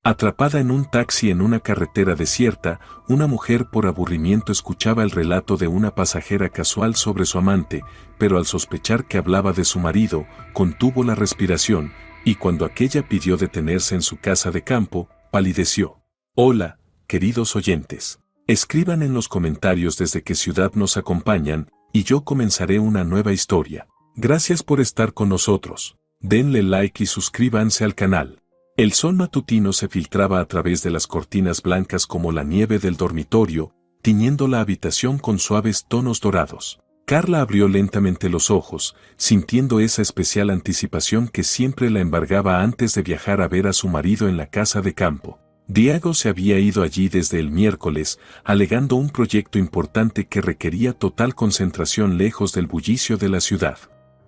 Atrapada en un taxi en una carretera desierta, una mujer por aburrimiento escuchaba el relato de una pasajera casual sobre su amante, pero al sospechar que hablaba de su marido, contuvo la respiración, y cuando aquella pidió detenerse en su casa de campo, palideció. Hola, queridos oyentes. Escriban en los comentarios desde qué ciudad nos acompañan, y yo comenzaré una nueva historia. Gracias por estar con nosotros. Denle like y suscríbanse al canal. El sol matutino se filtraba a través de las cortinas blancas como la nieve del dormitorio, tiñendo la habitación con suaves tonos dorados. Carla abrió lentamente los ojos, sintiendo esa especial anticipación que siempre la embargaba antes de viajar a ver a su marido en la casa de campo. Diego se había ido allí desde el miércoles, alegando un proyecto importante que requería total concentración lejos del bullicio de la ciudad.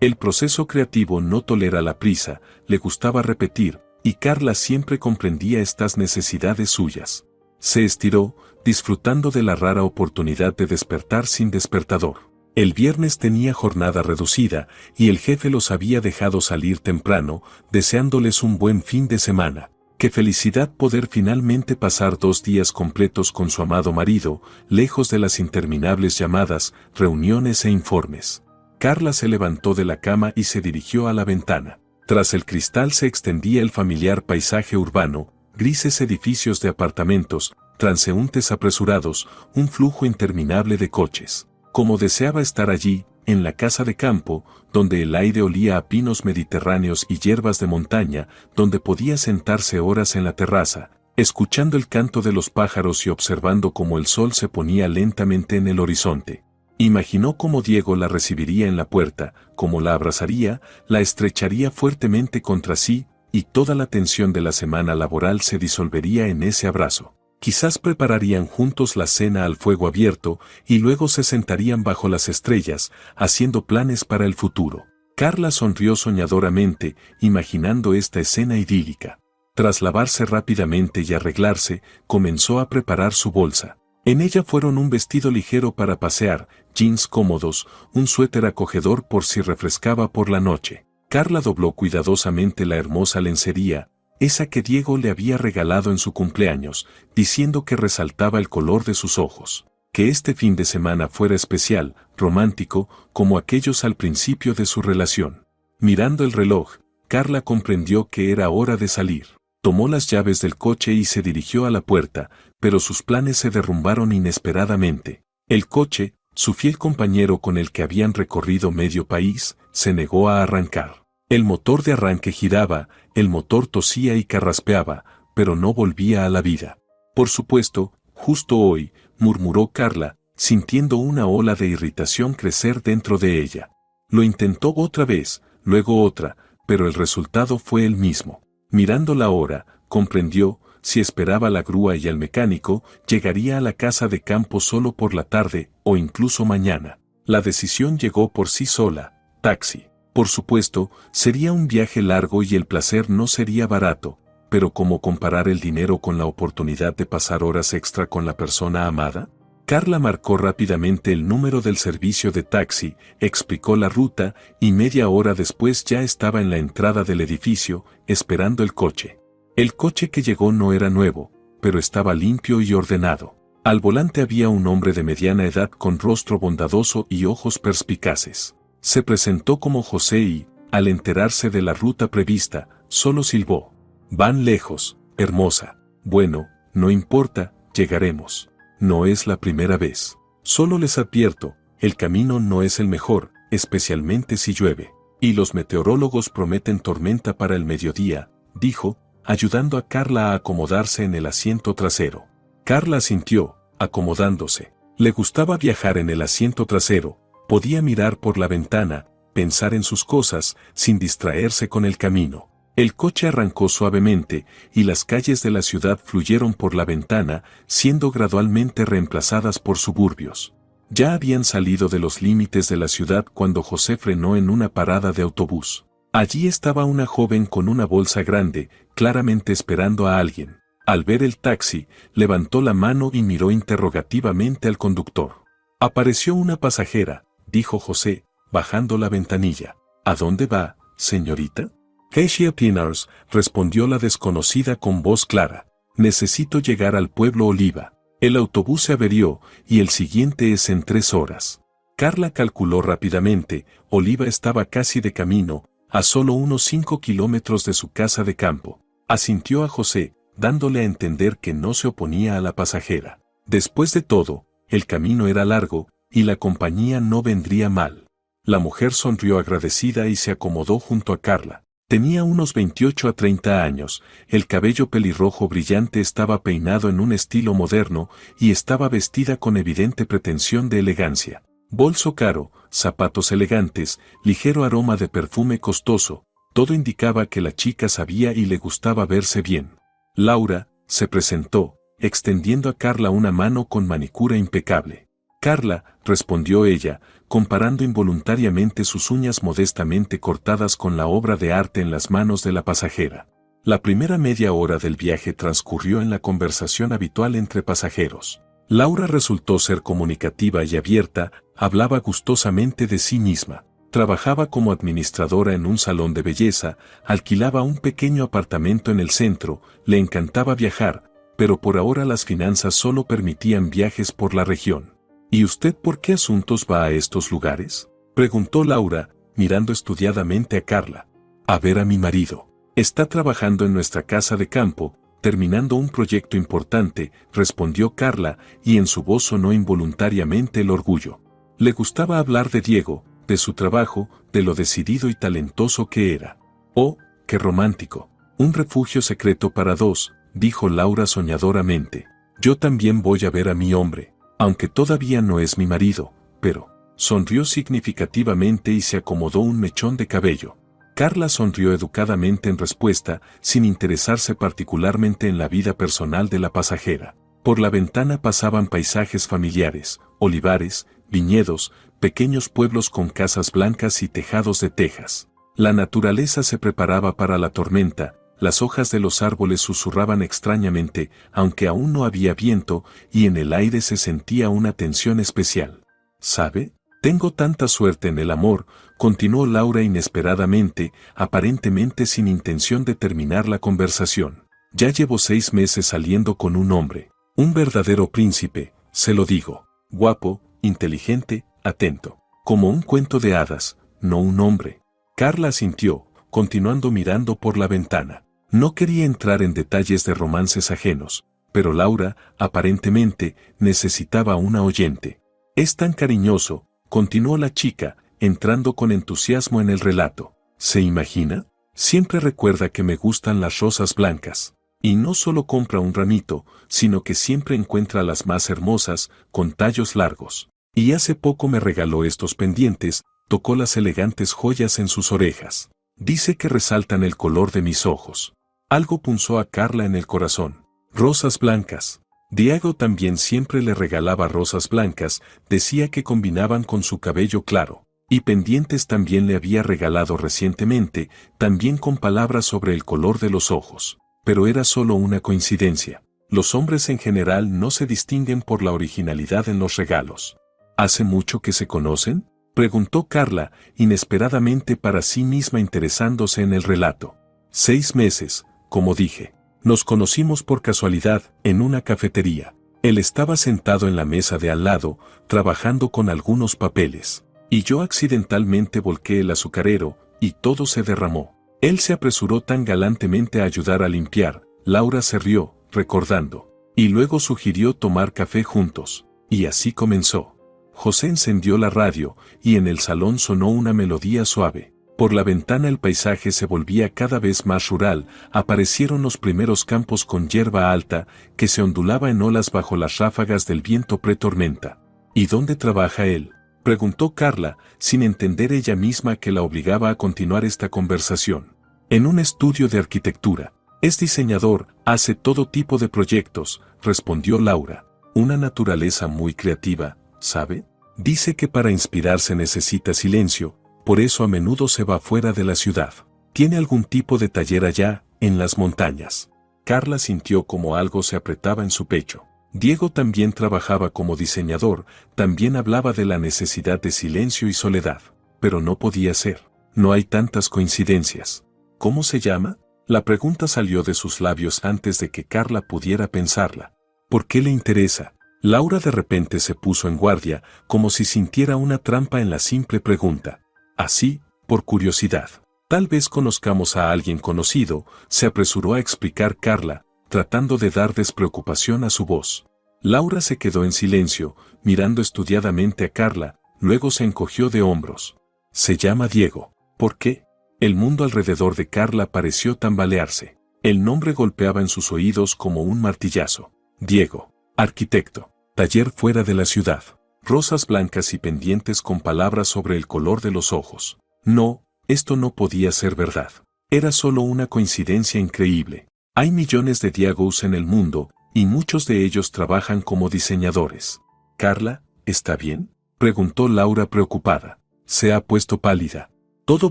El proceso creativo no tolera la prisa, le gustaba repetir, y Carla siempre comprendía estas necesidades suyas. Se estiró, disfrutando de la rara oportunidad de despertar sin despertador. El viernes tenía jornada reducida, y el jefe los había dejado salir temprano, deseándoles un buen fin de semana. Qué felicidad poder finalmente pasar 2 días completos con su amado marido, lejos de las interminables llamadas, reuniones e informes. Carla se levantó de la cama y se dirigió a la ventana. Tras el cristal se extendía el familiar paisaje urbano, grises edificios de apartamentos, transeúntes apresurados, un flujo interminable de coches. Como deseaba estar allí, en la casa de campo, donde el aire olía a pinos mediterráneos y hierbas de montaña, donde podía sentarse horas en la terraza, escuchando el canto de los pájaros y observando cómo el sol se ponía lentamente en el horizonte. Imaginó cómo Diego la recibiría en la puerta, cómo la abrazaría, la estrecharía fuertemente contra sí, y toda la tensión de la semana laboral se disolvería en ese abrazo. Quizás prepararían juntos la cena al fuego abierto, y luego se sentarían bajo las estrellas, haciendo planes para el futuro. Carla sonrió soñadoramente, imaginando esta escena idílica. Tras lavarse rápidamente y arreglarse, comenzó a preparar su bolsa. En ella fueron un vestido ligero para pasear, jeans cómodos, un suéter acogedor por si refrescaba por la noche. Carla dobló cuidadosamente la hermosa lencería, esa que Diego le había regalado en su cumpleaños, diciendo que resaltaba el color de sus ojos. Que este fin de semana fuera especial, romántico, como aquellos al principio de su relación. Mirando el reloj, Carla comprendió que era hora de salir. Tomó las llaves del coche y se dirigió a la puerta, pero sus planes se derrumbaron inesperadamente. El coche, su fiel compañero con el que habían recorrido medio país, se negó a arrancar. El motor de arranque giraba, el motor tosía y carraspeaba, pero no volvía a la vida. Por supuesto, justo hoy, murmuró Carla, sintiendo una ola de irritación crecer dentro de ella. Lo intentó otra vez, luego otra, pero el resultado fue el mismo. Mirando la hora, comprendió, si esperaba la grúa y al mecánico, llegaría a la casa de campo solo por la tarde, o incluso mañana. La decisión llegó por sí sola, taxi. Por supuesto, sería un viaje largo y el placer no sería barato, pero ¿cómo comparar el dinero con la oportunidad de pasar horas extra con la persona amada? Carla marcó rápidamente el número del servicio de taxi, explicó la ruta, y media hora después ya estaba en la entrada del edificio, esperando el coche. El coche que llegó no era nuevo, pero estaba limpio y ordenado. Al volante había un hombre de mediana edad con rostro bondadoso y ojos perspicaces. Se presentó como José y, al enterarse de la ruta prevista, solo silbó. Van lejos, hermosa. Bueno, no importa, llegaremos. No es la primera vez. Solo les advierto, el camino no es el mejor, especialmente si llueve. Y los meteorólogos prometen tormenta para el mediodía, dijo, ayudando a Carla a acomodarse en el asiento trasero. Carla asintió, acomodándose. Le gustaba viajar en el asiento trasero, podía mirar por la ventana, pensar en sus cosas, sin distraerse con el camino. El coche arrancó suavemente, y las calles de la ciudad fluyeron por la ventana, siendo gradualmente reemplazadas por suburbios. Ya habían salido de los límites de la ciudad cuando José frenó en una parada de autobús. Allí estaba una joven con una bolsa grande, claramente esperando a alguien. Al ver el taxi, levantó la mano y miró interrogativamente al conductor. Apareció una pasajera, dijo José, bajando la ventanilla. ¿A dónde va, señorita? Cassia Pinars, respondió la desconocida con voz clara. Necesito llegar al pueblo Oliva. El autobús se averió y el siguiente es en 3 horas. Carla calculó rápidamente, Oliva estaba casi de camino, a solo unos 5 kilómetros de su casa de campo. Asintió a José, dándole a entender que no se oponía a la pasajera. Después de todo, el camino era largo, y la compañía no vendría mal. La mujer sonrió agradecida y se acomodó junto a Carla. Tenía unos 28 a 30 años, el cabello pelirrojo brillante estaba peinado en un estilo moderno y estaba vestida con evidente pretensión de elegancia. Bolso caro, zapatos elegantes, ligero aroma de perfume costoso, todo indicaba que la chica sabía y le gustaba verse bien. Laura se presentó, extendiendo a Carla una mano con manicura impecable. Carla, respondió ella, comparando involuntariamente sus uñas modestamente cortadas con la obra de arte en las manos de la pasajera. La primera media hora del viaje transcurrió en la conversación habitual entre pasajeros. Laura resultó ser comunicativa y abierta, hablaba gustosamente de sí misma. Trabajaba como administradora en un salón de belleza, alquilaba un pequeño apartamento en el centro, le encantaba viajar, pero por ahora las finanzas solo permitían viajes por la región. ¿Y usted por qué asuntos va a estos lugares?, preguntó Laura, mirando estudiadamente a Carla. A ver a mi marido. Está trabajando en nuestra casa de campo, terminando un proyecto importante, respondió Carla, y en su voz sonó involuntariamente el orgullo. Le gustaba hablar de Diego, de su trabajo, de lo decidido y talentoso que era. Oh, qué romántico. Un refugio secreto para dos, dijo Laura soñadoramente. Yo también voy a ver a mi hombre, aunque todavía no es mi marido, pero... Sonrió significativamente y se acomodó un mechón de cabello. Carla sonrió educadamente en respuesta, sin interesarse particularmente en la vida personal de la pasajera. Por la ventana pasaban paisajes familiares, olivares, viñedos, pequeños pueblos con casas blancas y tejados de tejas. La naturaleza se preparaba para la tormenta, las hojas de los árboles susurraban extrañamente, aunque aún no había viento, y en el aire se sentía una tensión especial. ¿Sabe? Tengo tanta suerte en el amor, continuó Laura inesperadamente, aparentemente sin intención de terminar la conversación. Ya llevo 6 meses saliendo con un hombre, un verdadero príncipe, se lo digo, guapo, inteligente, atento, como un cuento de hadas, no un hombre. Carla asintió, continuando mirando por la ventana. No quería entrar en detalles de romances ajenos, pero Laura, aparentemente, necesitaba una oyente. Es tan cariñoso, continuó la chica, entrando con entusiasmo en el relato. ¿Se imagina? Siempre recuerda que me gustan las rosas blancas. Y no solo compra un ramito, sino que siempre encuentra las más hermosas, con tallos largos. Y hace poco me regaló estos pendientes, tocó las elegantes joyas en sus orejas. Dice que resaltan el color de mis ojos. Algo punzó a Carla en el corazón. Rosas blancas. Diego también siempre le regalaba rosas blancas, decía que combinaban con su cabello claro. Y pendientes también le había regalado recientemente, también con palabras sobre el color de los ojos. Pero era solo una coincidencia. Los hombres en general no se distinguen por la originalidad en los regalos. ¿Hace mucho que se conocen?, preguntó Carla, inesperadamente para sí misma interesándose en el relato. 6 meses, como dije. Nos conocimos por casualidad, en una cafetería. Él estaba sentado en la mesa de al lado, trabajando con algunos papeles. Y yo accidentalmente volqué el azucarero, y todo se derramó. Él se apresuró tan galantemente a ayudar a limpiar. Laura se rió, recordando. Y luego sugirió tomar café juntos. Y así comenzó. José encendió la radio, y en el salón sonó una melodía suave. Por la ventana el paisaje se volvía cada vez más rural, aparecieron los primeros campos con hierba alta, que se ondulaba en olas bajo las ráfagas del viento pretormenta. ¿Y dónde trabaja él?, preguntó Carla, sin entender ella misma que la obligaba a continuar esta conversación. En un estudio de arquitectura. Es diseñador, hace todo tipo de proyectos, respondió Laura. Una naturaleza muy creativa, ¿sabe? Dice que para inspirarse necesita silencio, por eso a menudo se va fuera de la ciudad. ¿Tiene algún tipo de taller allá, en las montañas? Carla sintió como algo se apretaba en su pecho. Diego también trabajaba como diseñador, también hablaba de la necesidad de silencio y soledad. Pero no podía ser. No hay tantas coincidencias. ¿Cómo se llama? La pregunta salió de sus labios antes de que Carla pudiera pensarla. ¿Por qué le interesa? Laura de repente se puso en guardia, como si sintiera una trampa en la simple pregunta. Así, por curiosidad. Tal vez conozcamos a alguien conocido, se apresuró a explicar Carla, tratando de dar despreocupación a su voz. Laura se quedó en silencio, mirando estudiadamente a Carla, luego se encogió de hombros. Se llama Diego. ¿Por qué? El mundo alrededor de Carla pareció tambalearse. El nombre golpeaba en sus oídos como un martillazo. Diego. Arquitecto. Taller fuera de la ciudad. Rosas blancas y pendientes con palabras sobre el color de los ojos. No, esto no podía ser verdad. Era solo una coincidencia increíble. Hay millones de Diegos en el mundo, y muchos de ellos trabajan como diseñadores. «Carla, ¿está bien?», preguntó Laura preocupada. Se ha puesto pálida. «Todo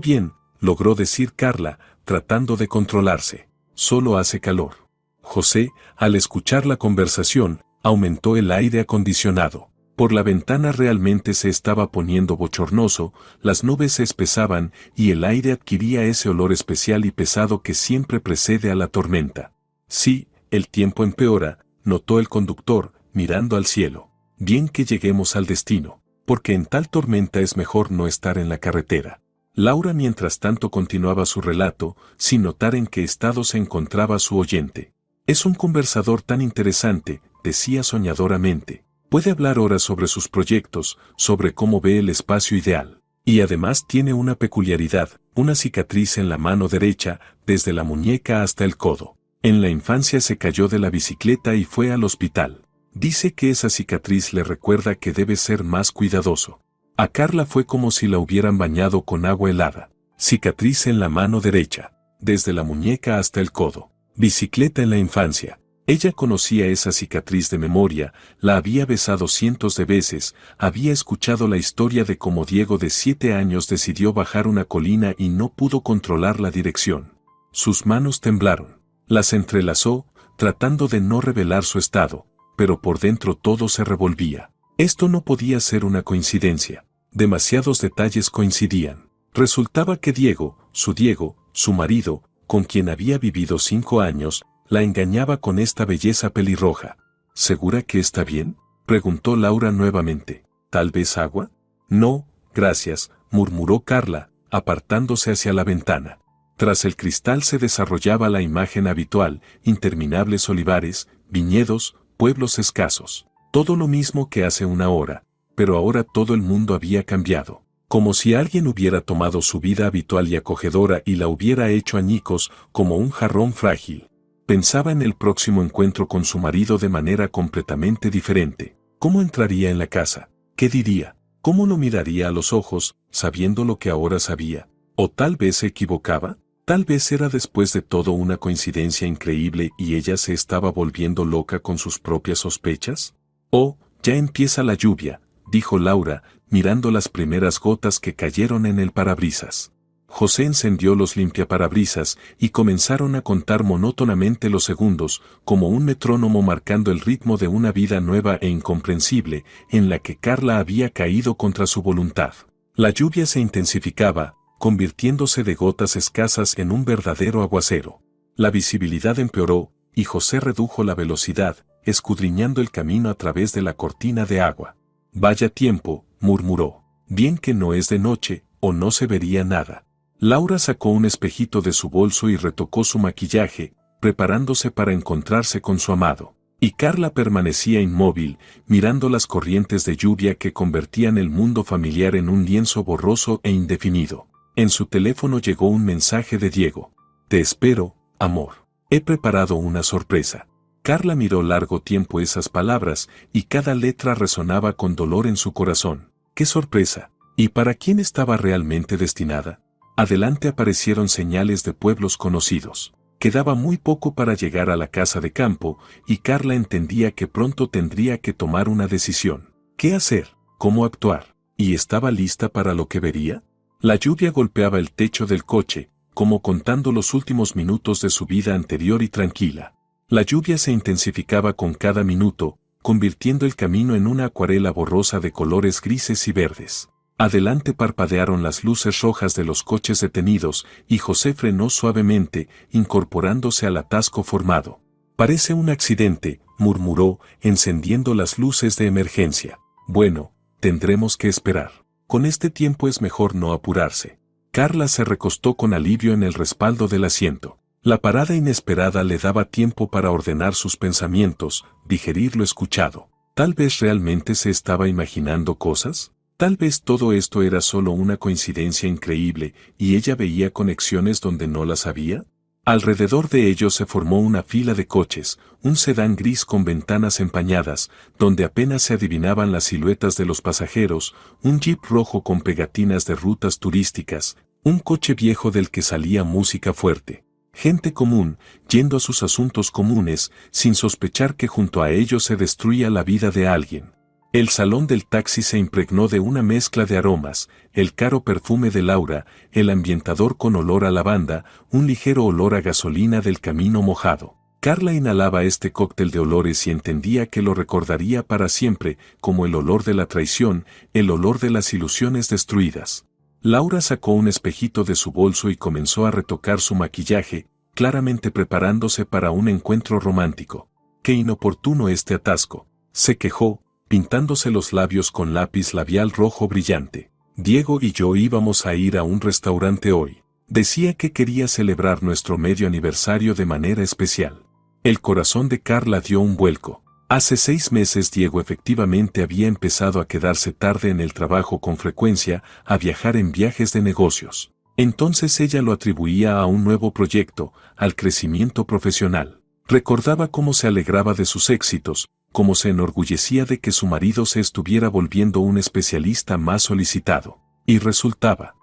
bien», logró decir Carla, tratando de controlarse. «Solo hace calor». José, al escuchar la conversación, aumentó el aire acondicionado. Por la ventana realmente se estaba poniendo bochornoso, las nubes se espesaban y el aire adquiría ese olor especial y pesado que siempre precede a la tormenta. «Sí, el tiempo empeora», notó el conductor, mirando al cielo. «Bien que lleguemos al destino, porque en tal tormenta es mejor no estar en la carretera». Laura mientras tanto continuaba su relato, sin notar en qué estado se encontraba su oyente. «Es un conversador tan interesante», decía soñadoramente. «Puede hablar horas sobre sus proyectos, sobre cómo ve el espacio ideal. Y además tiene una peculiaridad, una cicatriz en la mano derecha, desde la muñeca hasta el codo. En la infancia se cayó de la bicicleta y fue al hospital. Dice que esa cicatriz le recuerda que debe ser más cuidadoso». A Carla fue como si la hubieran bañado con agua helada. Cicatriz en la mano derecha, desde la muñeca hasta el codo. Bicicleta en la infancia. Ella conocía esa cicatriz de memoria, la había besado cientos de veces, había escuchado la historia de cómo Diego de 7 años decidió bajar una colina y no pudo controlar la dirección. Sus manos temblaron. Las entrelazó, tratando de no revelar su estado, pero por dentro todo se revolvía. Esto no podía ser una coincidencia. Demasiados detalles coincidían. Resultaba que Diego, su marido, con quien había vivido 5 años, la engañaba con esta belleza pelirroja. «¿Segura que está bien?», preguntó Laura nuevamente. «¿Tal vez agua?». «No, gracias», murmuró Carla, apartándose hacia la ventana. Tras el cristal se desarrollaba la imagen habitual, interminables olivares, viñedos, pueblos escasos. Todo lo mismo que hace una hora, pero ahora todo el mundo había cambiado. Como si alguien hubiera tomado su vida habitual y acogedora y la hubiera hecho añicos como un jarrón frágil. Pensaba en el próximo encuentro con su marido de manera completamente diferente. ¿Cómo entraría en la casa? ¿Qué diría? ¿Cómo lo miraría a los ojos, sabiendo lo que ahora sabía? ¿O tal vez se equivocaba? Tal vez era después de todo una coincidencia increíble y ella se estaba volviendo loca con sus propias sospechas. «Oh, ya empieza la lluvia», dijo Laura, mirando las primeras gotas que cayeron en el parabrisas. José encendió los limpiaparabrisas y comenzaron a contar monótonamente los segundos, como un metrónomo marcando el ritmo de una vida nueva e incomprensible, en la que Carla había caído contra su voluntad. La lluvia se intensificaba, convirtiéndose de gotas escasas en un verdadero aguacero. La visibilidad empeoró, y José redujo la velocidad, escudriñando el camino a través de la cortina de agua. «Vaya tiempo», murmuró. «Bien que no es de noche, o no se vería nada». Laura sacó un espejito de su bolso y retocó su maquillaje, preparándose para encontrarse con su amado. Y Carla permanecía inmóvil, mirando las corrientes de lluvia que convertían el mundo familiar en un lienzo borroso e indefinido. En su teléfono llegó un mensaje de Diego. «Te espero, amor. He preparado una sorpresa». Carla miró largo tiempo esas palabras, y cada letra resonaba con dolor en su corazón. ¡Qué sorpresa! ¿Y para quién estaba realmente destinada? Adelante aparecieron señales de pueblos conocidos. Quedaba muy poco para llegar a la casa de campo, y Carla entendía que pronto tendría que tomar una decisión. ¿Qué hacer? ¿Cómo actuar? ¿Y estaba lista para lo que vería? La lluvia golpeaba el techo del coche, como contando los últimos minutos de su vida anterior y tranquila. La lluvia se intensificaba con cada minuto, convirtiendo el camino en una acuarela borrosa de colores grises y verdes. Adelante parpadearon las luces rojas de los coches detenidos y José frenó suavemente, incorporándose al atasco formado. Parece un accidente, murmuró, encendiendo las luces de emergencia. Bueno, tendremos que esperar. Con este tiempo es mejor no apurarse. Carla se recostó con alivio en el respaldo del asiento. La parada inesperada le daba tiempo para ordenar sus pensamientos, digerir lo escuchado. Tal vez realmente se estaba imaginando cosas. Tal vez todo esto era solo una coincidencia increíble y ella veía conexiones donde no las había. Alrededor de ellos se formó una fila de coches, un sedán gris con ventanas empañadas, donde apenas se adivinaban las siluetas de los pasajeros, un jeep rojo con pegatinas de rutas turísticas, un coche viejo del que salía música fuerte. Gente común, yendo a sus asuntos comunes, sin sospechar que junto a ellos se destruía la vida de alguien. El salón del taxi se impregnó de una mezcla de aromas, el caro perfume de Laura, el ambientador con olor a lavanda, un ligero olor a gasolina del camino mojado. Carla inhalaba este cóctel de olores y entendía que lo recordaría para siempre, como el olor de la traición, el olor de las ilusiones destruidas. Laura sacó un espejito de su bolso y comenzó a retocar su maquillaje, claramente preparándose para un encuentro romántico. ¡Qué inoportuno este atasco!, se quejó, pintándose los labios con lápiz labial rojo brillante. Diego y yo íbamos a ir a un restaurante hoy. Decía que quería celebrar nuestro medio aniversario de manera especial. El corazón de Carla dio un vuelco. Hace 6 meses Diego efectivamente había empezado a quedarse tarde en el trabajo con frecuencia, a viajar en viajes de negocios. Entonces ella lo atribuía a un nuevo proyecto, al crecimiento profesional. Recordaba cómo se alegraba de sus éxitos, cómo se enorgullecía de que su marido se estuviera volviendo un especialista más solicitado. Y resultaba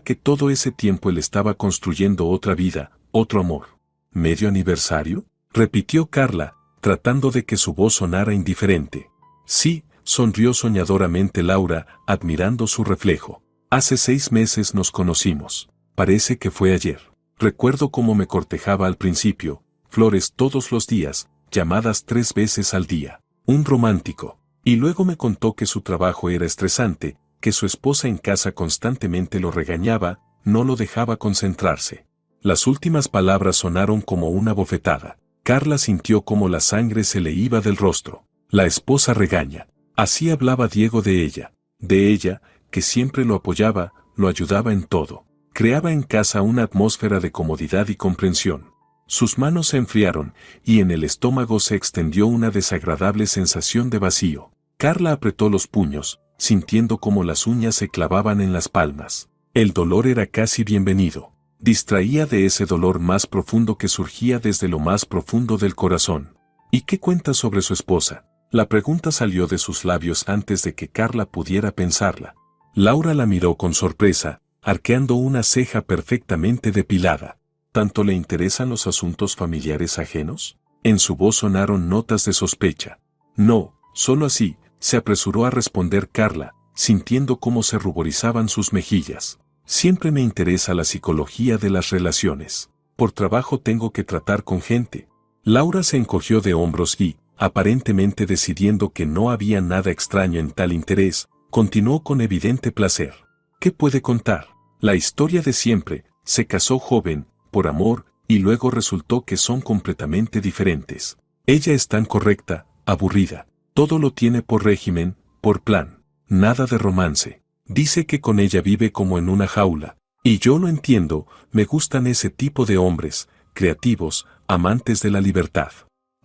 que todo ese tiempo él estaba construyendo otra vida, otro amor. ¿Medio aniversario?, repitió Carla, tratando de que su voz sonara indiferente. Sí, sonrió soñadoramente Laura, admirando su reflejo. Hace 6 meses nos conocimos. Parece que fue ayer. Recuerdo cómo me cortejaba al principio, flores todos los días, llamadas 3 veces al día. Un romántico. Y luego me contó que su trabajo era estresante, que su esposa en casa constantemente lo regañaba, no lo dejaba concentrarse. Las últimas palabras sonaron como una bofetada. Carla sintió como la sangre se le iba del rostro. La esposa regaña. Así hablaba Diego de ella, que siempre lo apoyaba, lo ayudaba en todo. Creaba en casa una atmósfera de comodidad y comprensión. Sus manos se enfriaron, y en el estómago se extendió una desagradable sensación de vacío. Carla apretó los puños, sintiendo como las uñas se clavaban en las palmas. El dolor era casi bienvenido. Distraía de ese dolor más profundo que surgía desde lo más profundo del corazón. ¿Y qué cuenta sobre su esposa? La pregunta salió de sus labios antes de que Carla pudiera pensarla. Laura la miró con sorpresa, arqueando una ceja perfectamente depilada. ¿Tanto le interesan los asuntos familiares ajenos? En su voz sonaron notas de sospecha. No, solo así, se apresuró a responder Carla, sintiendo cómo se ruborizaban sus mejillas. Siempre me interesa la psicología de las relaciones. Por trabajo tengo que tratar con gente. Laura se encogió de hombros y, aparentemente decidiendo que no había nada extraño en tal interés, continuó con evidente placer. ¿Qué puede contar? La historia de siempre. Se casó joven, por amor, y luego resultó que son completamente diferentes. Ella es tan correcta, aburrida. Todo lo tiene por régimen, por plan. Nada de romance. Dice que con ella vive como en una jaula. Y yo lo entiendo, me gustan ese tipo de hombres, creativos, amantes de la libertad.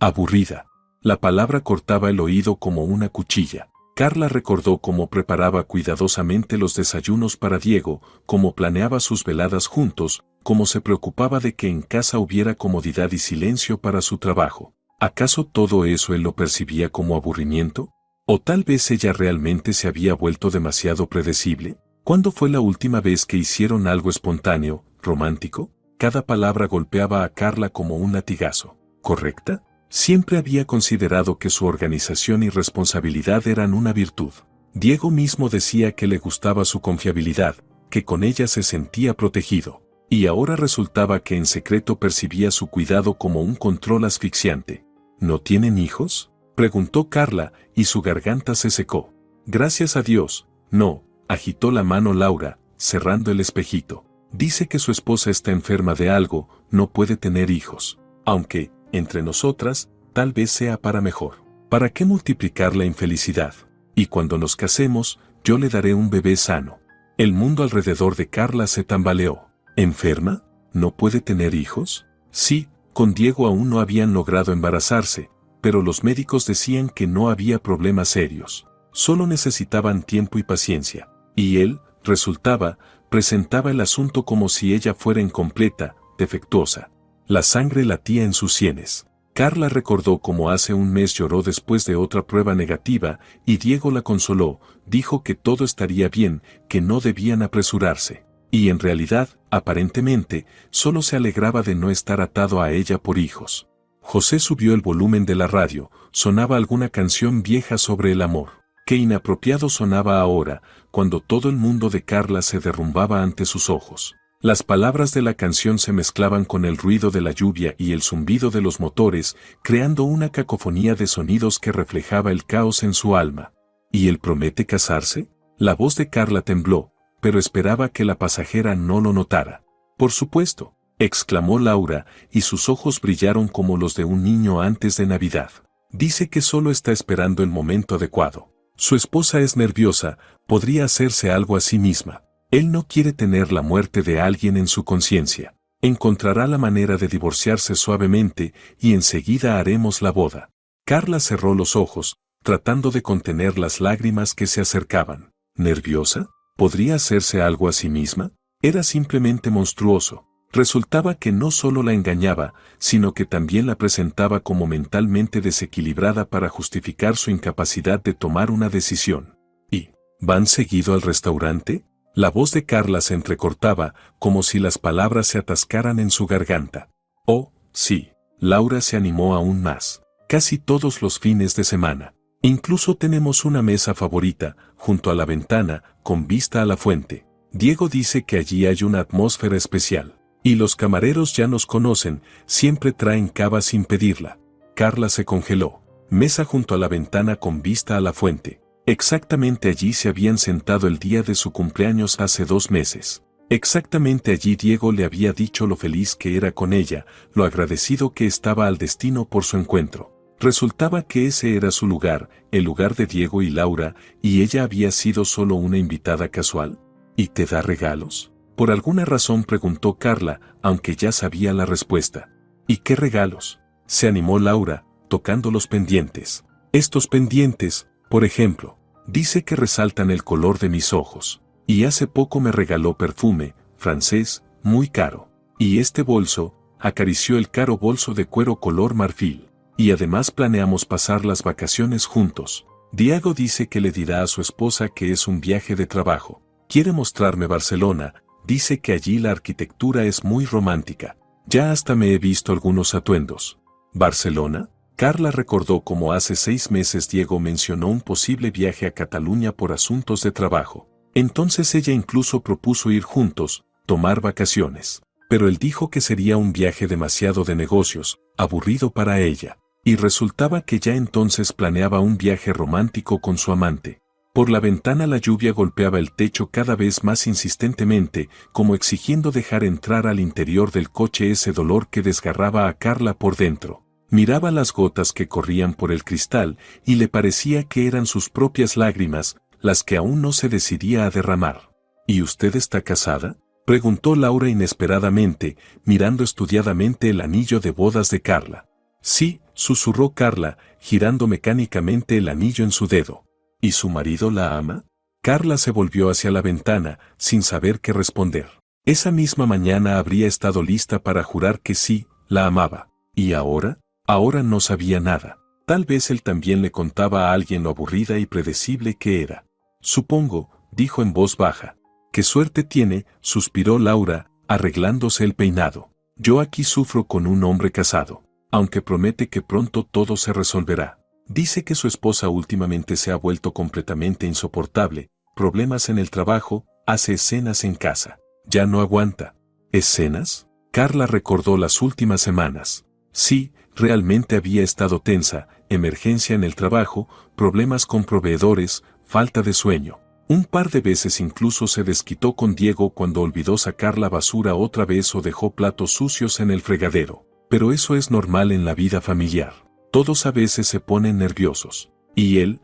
Aburrida. La palabra cortaba el oído como una cuchilla. Carla recordó cómo preparaba cuidadosamente los desayunos para Diego, cómo planeaba sus veladas juntos, cómo se preocupaba de que en casa hubiera comodidad y silencio para su trabajo. ¿Acaso todo eso él lo percibía como aburrimiento? ¿O tal vez ella realmente se había vuelto demasiado predecible? ¿Cuándo fue la última vez que hicieron algo espontáneo, romántico? Cada palabra golpeaba a Carla como un latigazo. ¿Correcta? Siempre había considerado que su organización y responsabilidad eran una virtud. Diego mismo decía que le gustaba su confiabilidad, que con ella se sentía protegido. Y ahora resultaba que en secreto percibía su cuidado como un control asfixiante. ¿No tienen hijos?, preguntó Carla, y su garganta se secó. Gracias a Dios, no, agitó la mano Laura, cerrando el espejito. Dice que su esposa está enferma de algo, no puede tener hijos. Aunque, entre nosotras, tal vez sea para mejor. ¿Para qué multiplicar la infelicidad? Y cuando nos casemos, yo le daré un bebé sano. El mundo alrededor de Carla se tambaleó. ¿Enferma? ¿No puede tener hijos? Sí, con Diego aún no habían logrado embarazarse, pero los médicos decían que no había problemas serios. Solo necesitaban tiempo y paciencia. Y él, presentaba el asunto como si ella fuera incompleta, defectuosa. La sangre latía en sus sienes. Carla recordó cómo hace un mes lloró después de otra prueba negativa, y Diego la consoló, dijo que todo estaría bien, que no debían apresurarse. Y en realidad, aparentemente, solo se alegraba de no estar atado a ella por hijos. José subió el volumen de la radio, sonaba alguna canción vieja sobre el amor. Qué inapropiado sonaba ahora, cuando todo el mundo de Carla se derrumbaba ante sus ojos. Las palabras de la canción se mezclaban con el ruido de la lluvia y el zumbido de los motores, creando una cacofonía de sonidos que reflejaba el caos en su alma. ¿Y él promete casarse? La voz de Carla tembló, pero esperaba que la pasajera no lo notara. Por supuesto, exclamó Laura, y sus ojos brillaron como los de un niño antes de Navidad. Dice que solo está esperando el momento adecuado. Su esposa es nerviosa, podría hacerse algo a sí misma. Él no quiere tener la muerte de alguien en su conciencia. Encontrará la manera de divorciarse suavemente y enseguida haremos la boda. Carla cerró los ojos, tratando de contener las lágrimas que se acercaban. ¿Nerviosa? ¿Podría hacerse algo a sí misma? Era simplemente monstruoso. Resultaba que no solo la engañaba, sino que también la presentaba como mentalmente desequilibrada para justificar su incapacidad de tomar una decisión. ¿Y van seguido al restaurante? La voz de Carla se entrecortaba, como si las palabras se atascaran en su garganta. Oh, sí. Laura se animó aún más. Casi todos los fines de semana. Incluso tenemos una mesa favorita, junto a la ventana, con vista a la fuente. Diego dice que allí hay una atmósfera especial. Y los camareros ya nos conocen, siempre traen cava sin pedirla. Carla se congeló. Mesa junto a la ventana con vista a la fuente. Exactamente allí se habían sentado el día de su cumpleaños hace 2 meses. Exactamente allí Diego le había dicho lo feliz que era con ella, lo agradecido que estaba al destino por su encuentro. Resultaba que ese era su lugar, el lugar de Diego y Laura, y ella había sido solo una invitada casual. ¿Y te da regalos? Por alguna razón preguntó Carla, aunque ya sabía la respuesta. ¿Y qué regalos? Se animó Laura, tocando los pendientes. Estos pendientes, por ejemplo, dice que resaltan el color de mis ojos. Y hace poco me regaló perfume, francés, muy caro. Y este bolso, acarició el caro bolso de cuero color marfil. Y además planeamos pasar las vacaciones juntos. Diego dice que le dirá a su esposa que es un viaje de trabajo. Quiere mostrarme Barcelona. Dice que allí la arquitectura es muy romántica. Ya hasta me he visto algunos atuendos. ¿Barcelona? Carla recordó cómo hace 6 meses Diego mencionó un posible viaje a Cataluña por asuntos de trabajo. Entonces ella incluso propuso ir juntos, tomar vacaciones. Pero él dijo que sería un viaje demasiado de negocios, aburrido para ella. Y resultaba que ya entonces planeaba un viaje romántico con su amante. Por la ventana la lluvia golpeaba el techo cada vez más insistentemente, como exigiendo dejar entrar al interior del coche ese dolor que desgarraba a Carla por dentro. Miraba las gotas que corrían por el cristal, y le parecía que eran sus propias lágrimas, las que aún no se decidía a derramar. ¿Y usted está casada? Preguntó Laura inesperadamente, mirando estudiadamente el anillo de bodas de Carla. Sí, susurró Carla, girando mecánicamente el anillo en su dedo. ¿Y su marido la ama? Carla se volvió hacia la ventana, sin saber qué responder. Esa misma mañana habría estado lista para jurar que sí, la amaba. ¿Y ahora? Ahora no sabía nada. Tal vez él también le contaba a alguien lo aburrida y predecible que era. Supongo, dijo en voz baja. «Qué suerte tiene», suspiró Laura, arreglándose el peinado. «Yo aquí sufro con un hombre casado, aunque promete que pronto todo se resolverá. Dice que su esposa últimamente se ha vuelto completamente insoportable, problemas en el trabajo, hace escenas en casa. Ya no aguanta». ¿Escenas? Carla recordó las últimas semanas. Sí, realmente había estado tensa, emergencia en el trabajo, problemas con proveedores, falta de sueño. Un par de veces incluso se desquitó con Diego cuando olvidó sacar la basura otra vez o dejó platos sucios en el fregadero. Pero eso es normal en la vida familiar. Todos a veces se ponen nerviosos. Y él,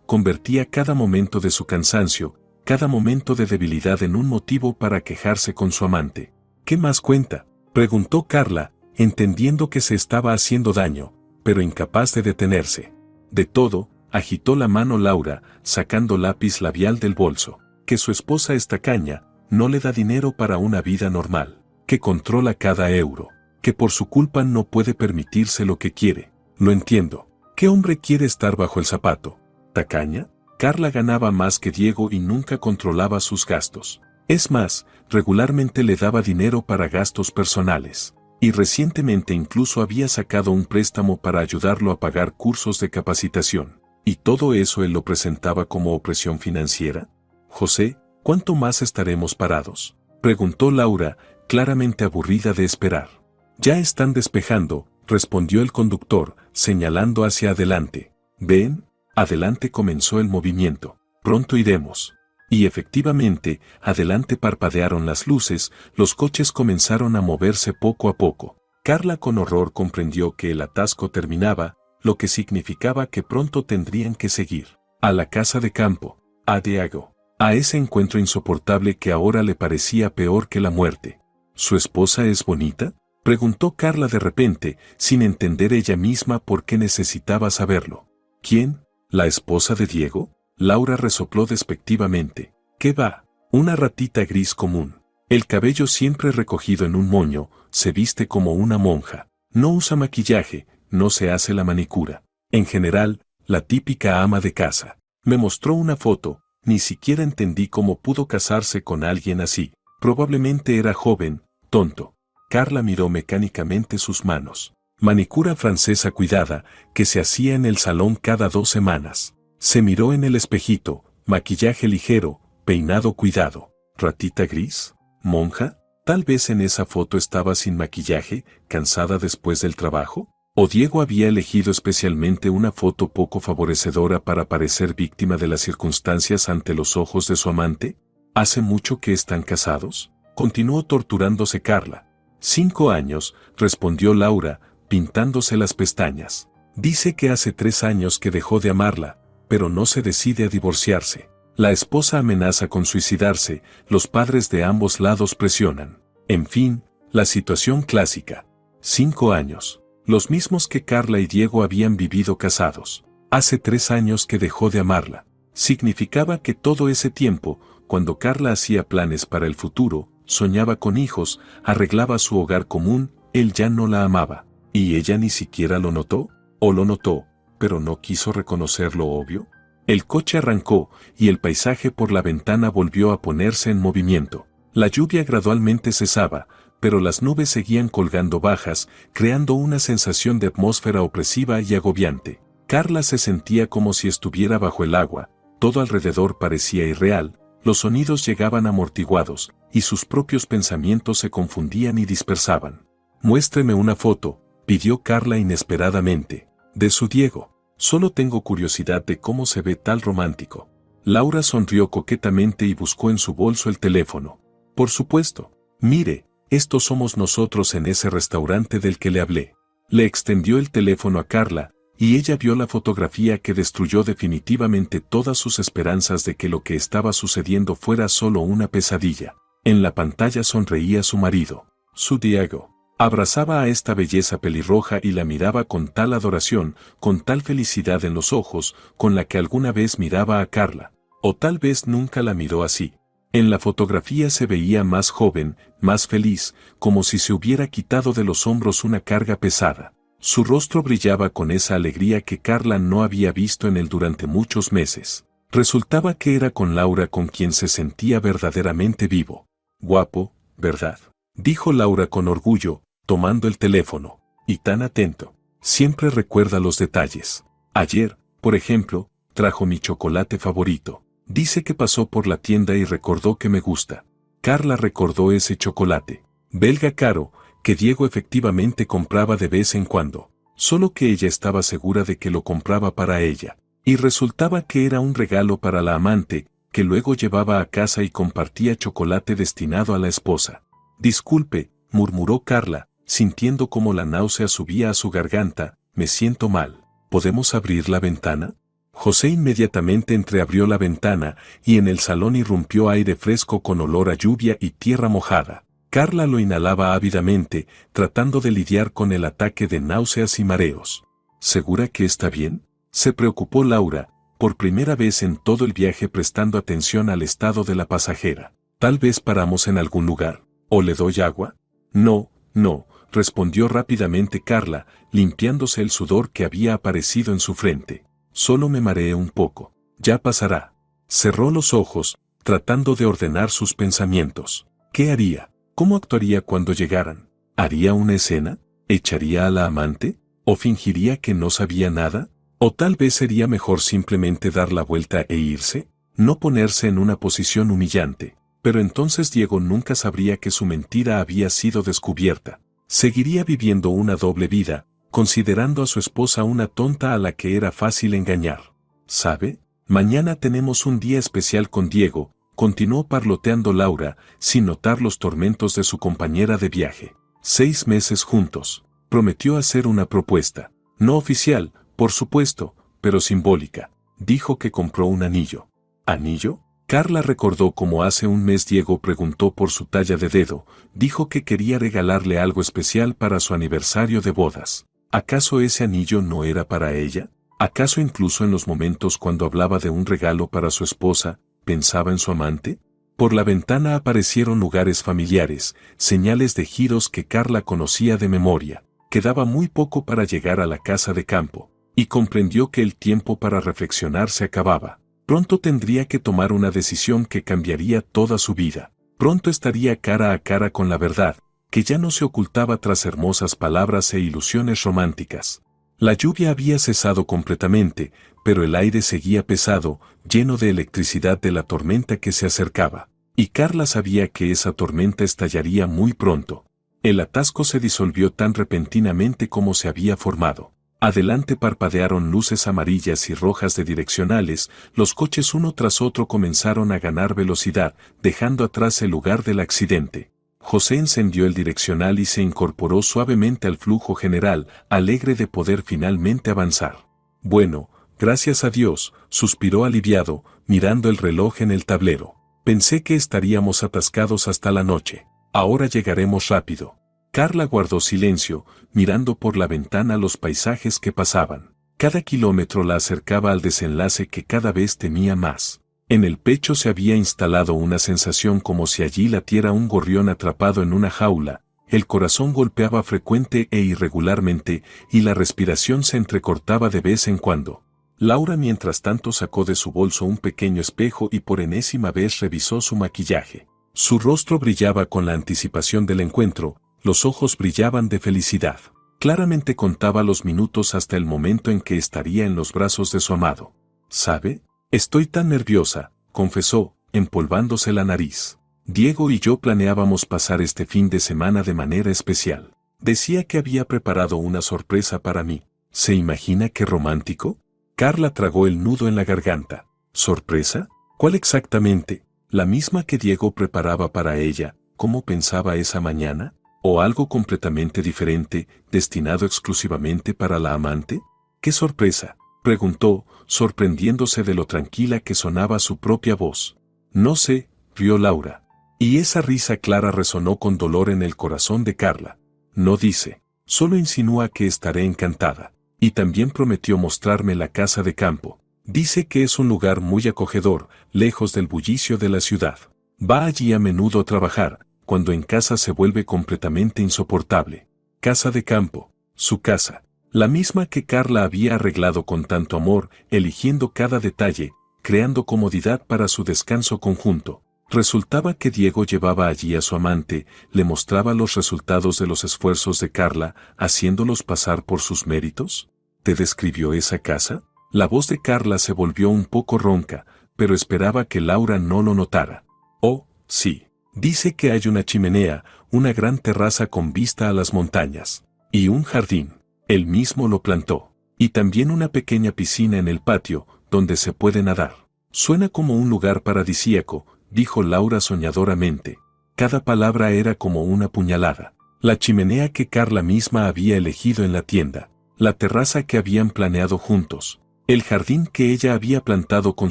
convertía cada momento de su cansancio, cada momento de debilidad en un motivo para quejarse con su amante. ¿Qué más cuenta?, preguntó Carla, entendiendo que se estaba haciendo daño, pero incapaz de detenerse. De todo, agitó la mano Laura, sacando lápiz labial del bolso. Que su esposa es tacaña, no le da dinero para una vida normal, que controla cada euro, que por su culpa no puede permitirse lo que quiere. Lo entiendo. ¿Qué hombre quiere estar bajo el zapato? ¿Tacaña? Carla ganaba más que Diego y nunca controlaba sus gastos. Es más, regularmente le daba dinero para gastos personales. Y recientemente incluso había sacado un préstamo para ayudarlo a pagar cursos de capacitación. ¿Y todo eso él lo presentaba como opresión financiera? José, ¿cuánto más estaremos parados?, preguntó Laura, claramente aburrida de esperar. Ya están despejando, respondió el conductor, señalando hacia adelante. ¿Ven? Adelante comenzó el movimiento. Pronto iremos. Y efectivamente, adelante parpadearon las luces, los coches comenzaron a moverse poco a poco. Carla con horror comprendió que el atasco terminaba, lo que significaba que pronto tendrían que seguir. A la casa de campo, a Diego, a ese encuentro insoportable que ahora le parecía peor que la muerte. ¿Su esposa es bonita?, preguntó Carla de repente, sin entender ella misma por qué necesitaba saberlo. ¿Quién? ¿La esposa de Diego? Laura resopló despectivamente. ¿Qué va? Una ratita gris común. El cabello siempre recogido en un moño, se viste como una monja. No usa maquillaje, no se hace la manicura. En general, la típica ama de casa. Me mostró una foto, ni siquiera entendí cómo pudo casarse con alguien así. Probablemente era joven, tonto. Carla miró mecánicamente sus manos. Manicura francesa cuidada, que se hacía en el salón cada 2 semanas. Se miró en el espejito, maquillaje ligero, peinado cuidado. ¿Ratita gris? ¿Monja? Tal vez en esa foto estaba sin maquillaje, cansada después del trabajo. ¿O Diego había elegido especialmente una foto poco favorecedora para parecer víctima de las circunstancias ante los ojos de su amante? ¿Hace mucho que están casados?, continuó torturándose Carla. 5 años, respondió Laura, pintándose las pestañas. Dice que hace 3 años que dejó de amarla, pero no se decide a divorciarse. La esposa amenaza con suicidarse, los padres de ambos lados presionan. En fin, la situación clásica. 5 años. Los mismos que Carla y Diego habían vivido casados. Hace 3 años que dejó de amarla. Significaba que todo ese tiempo, cuando Carla hacía planes para el futuro, soñaba con hijos, arreglaba su hogar común, él ya no la amaba. ¿Y ella ni siquiera lo notó? ¿O lo notó, pero no quiso reconocer lo obvio? El coche arrancó, y el paisaje por la ventana volvió a ponerse en movimiento. La lluvia gradualmente cesaba, pero las nubes seguían colgando bajas, creando una sensación de atmósfera opresiva y agobiante. Carla se sentía como si estuviera bajo el agua, todo alrededor parecía irreal, los sonidos llegaban amortiguados, y sus propios pensamientos se confundían y dispersaban. «Muéstreme una foto», pidió Carla inesperadamente. «De su Diego. Solo tengo curiosidad de cómo se ve tal romántico». Laura sonrió coquetamente y buscó en su bolso el teléfono. «Por supuesto. Mire, estos somos nosotros en ese restaurante del que le hablé». Le extendió el teléfono a Carla, y ella vio la fotografía que destruyó definitivamente todas sus esperanzas de que lo que estaba sucediendo fuera solo una pesadilla. En la pantalla sonreía su marido, su Diego. Abrazaba a esta belleza pelirroja y la miraba con tal adoración, con tal felicidad en los ojos, con la que alguna vez miraba a Carla. O tal vez nunca la miró así. En la fotografía se veía más joven, más feliz, como si se hubiera quitado de los hombros una carga pesada. Su rostro brillaba con esa alegría que Carla no había visto en él durante muchos meses. Resultaba que era con Laura con quien se sentía verdaderamente vivo. «Guapo, ¿verdad?», dijo Laura con orgullo, tomando el teléfono. «Y tan atento. Siempre recuerda los detalles. Ayer, por ejemplo, trajo mi chocolate favorito. Dice que pasó por la tienda y recordó que me gusta». Carla recordó ese chocolate, belga caro, que Diego efectivamente compraba de vez en cuando, solo que ella estaba segura de que lo compraba para ella. Y resultaba que era un regalo para la amante, que luego llevaba a casa y compartía chocolate destinado a la esposa. Disculpe, murmuró Carla, sintiendo como la náusea subía a su garganta, me siento mal. ¿Podemos abrir la ventana? José inmediatamente entreabrió la ventana, y en el salón irrumpió aire fresco con olor a lluvia y tierra mojada. Carla lo inhalaba ávidamente, tratando de lidiar con el ataque de náuseas y mareos. ¿Segura que está bien? Se preocupó Laura, por primera vez en todo el viaje prestando atención al estado de la pasajera. Tal vez paramos en algún lugar. ¿O le doy agua? No, no, respondió rápidamente Carla, limpiándose el sudor que había aparecido en su frente. Solo me mareé un poco. Ya pasará. Cerró los ojos, tratando de ordenar sus pensamientos. ¿Qué haría? ¿Cómo actuaría cuando llegaran? ¿Haría una escena? ¿Echaría a la amante? ¿O fingiría que no sabía nada? ¿O tal vez sería mejor simplemente dar la vuelta e irse? No ponerse en una posición humillante. Pero entonces Diego nunca sabría que su mentira había sido descubierta. Seguiría viviendo una doble vida, considerando a su esposa una tonta a la que era fácil engañar. ¿Sabe? Mañana tenemos un día especial con Diego, continuó parloteando Laura, sin notar los tormentos de su compañera de viaje. 6 meses juntos. Prometió hacer una propuesta. No oficial, por supuesto, pero simbólica. Dijo que compró un anillo. ¿Anillo? Carla recordó cómo hace un mes Diego preguntó por su talla de dedo, dijo que quería regalarle algo especial para su aniversario de bodas. ¿Acaso ese anillo no era para ella? ¿Acaso incluso en los momentos cuando hablaba de un regalo para su esposa, pensaba en su amante? Por la ventana aparecieron lugares familiares, señales de giros que Carla conocía de memoria. Quedaba muy poco para llegar a la casa de campo, y comprendió que el tiempo para reflexionar se acababa. Pronto tendría que tomar una decisión que cambiaría toda su vida. Pronto estaría cara a cara con la verdad, que ya no se ocultaba tras hermosas palabras e ilusiones románticas. La lluvia había cesado completamente, pero el aire seguía pesado, lleno de electricidad de la tormenta que se acercaba. Y Carla sabía que esa tormenta estallaría muy pronto. El atasco se disolvió tan repentinamente como se había formado. Adelante parpadearon luces amarillas y rojas de direccionales, los coches uno tras otro comenzaron a ganar velocidad, dejando atrás el lugar del accidente. José encendió el direccional y se incorporó suavemente al flujo general, alegre de poder finalmente avanzar. Bueno, gracias a Dios, suspiró aliviado, mirando el reloj en el tablero. Pensé que estaríamos atascados hasta la noche. Ahora llegaremos rápido. Carla guardó silencio, mirando por la ventana los paisajes que pasaban. Cada kilómetro la acercaba al desenlace que cada vez temía más. En el pecho se había instalado una sensación como si allí latiera un gorrión atrapado en una jaula, el corazón golpeaba frecuente e irregularmente, y la respiración se entrecortaba de vez en cuando. Laura mientras tanto sacó de su bolso un pequeño espejo y por enésima vez revisó su maquillaje. Su rostro brillaba con la anticipación del encuentro, los ojos brillaban de felicidad. Claramente contaba los minutos hasta el momento en que estaría en los brazos de su amado. ¿Sabe? Estoy tan nerviosa, confesó, empolvándose la nariz. Diego y yo planeábamos pasar este fin de semana de manera especial. Decía que había preparado una sorpresa para mí. ¿Se imagina qué romántico? Carla tragó el nudo en la garganta. ¿Sorpresa? ¿Cuál exactamente? ¿La misma que Diego preparaba para ella, como pensaba esa mañana? ¿O algo completamente diferente, destinado exclusivamente para la amante? ¿Qué sorpresa?, preguntó, sorprendiéndose de lo tranquila que sonaba su propia voz. No sé, rió Laura. Y esa risa clara resonó con dolor en el corazón de Carla. No dice, solo insinúa que estaré encantada. Y también prometió mostrarme la casa de campo. Dice que es un lugar muy acogedor, lejos del bullicio de la ciudad. Va allí a menudo a trabajar, cuando en casa se vuelve completamente insoportable. Casa de campo, su casa, la misma que Carla había arreglado con tanto amor, eligiendo cada detalle, creando comodidad para su descanso conjunto. Resultaba que Diego llevaba allí a su amante, le mostraba los resultados de los esfuerzos de Carla, haciéndolos pasar por sus méritos. ¿Te describió esa casa? La voz de Carla se volvió un poco ronca, pero esperaba que Laura no lo notara. Oh, sí. Dice que hay una chimenea, una gran terraza con vista a las montañas, y un jardín. Él mismo lo plantó. Y también una pequeña piscina en el patio, donde se puede nadar. Suena como un lugar paradisíaco, dijo Laura soñadoramente. Cada palabra era como una puñalada. La chimenea que Carla misma había elegido en la tienda, la terraza que habían planeado juntos, el jardín que ella había plantado con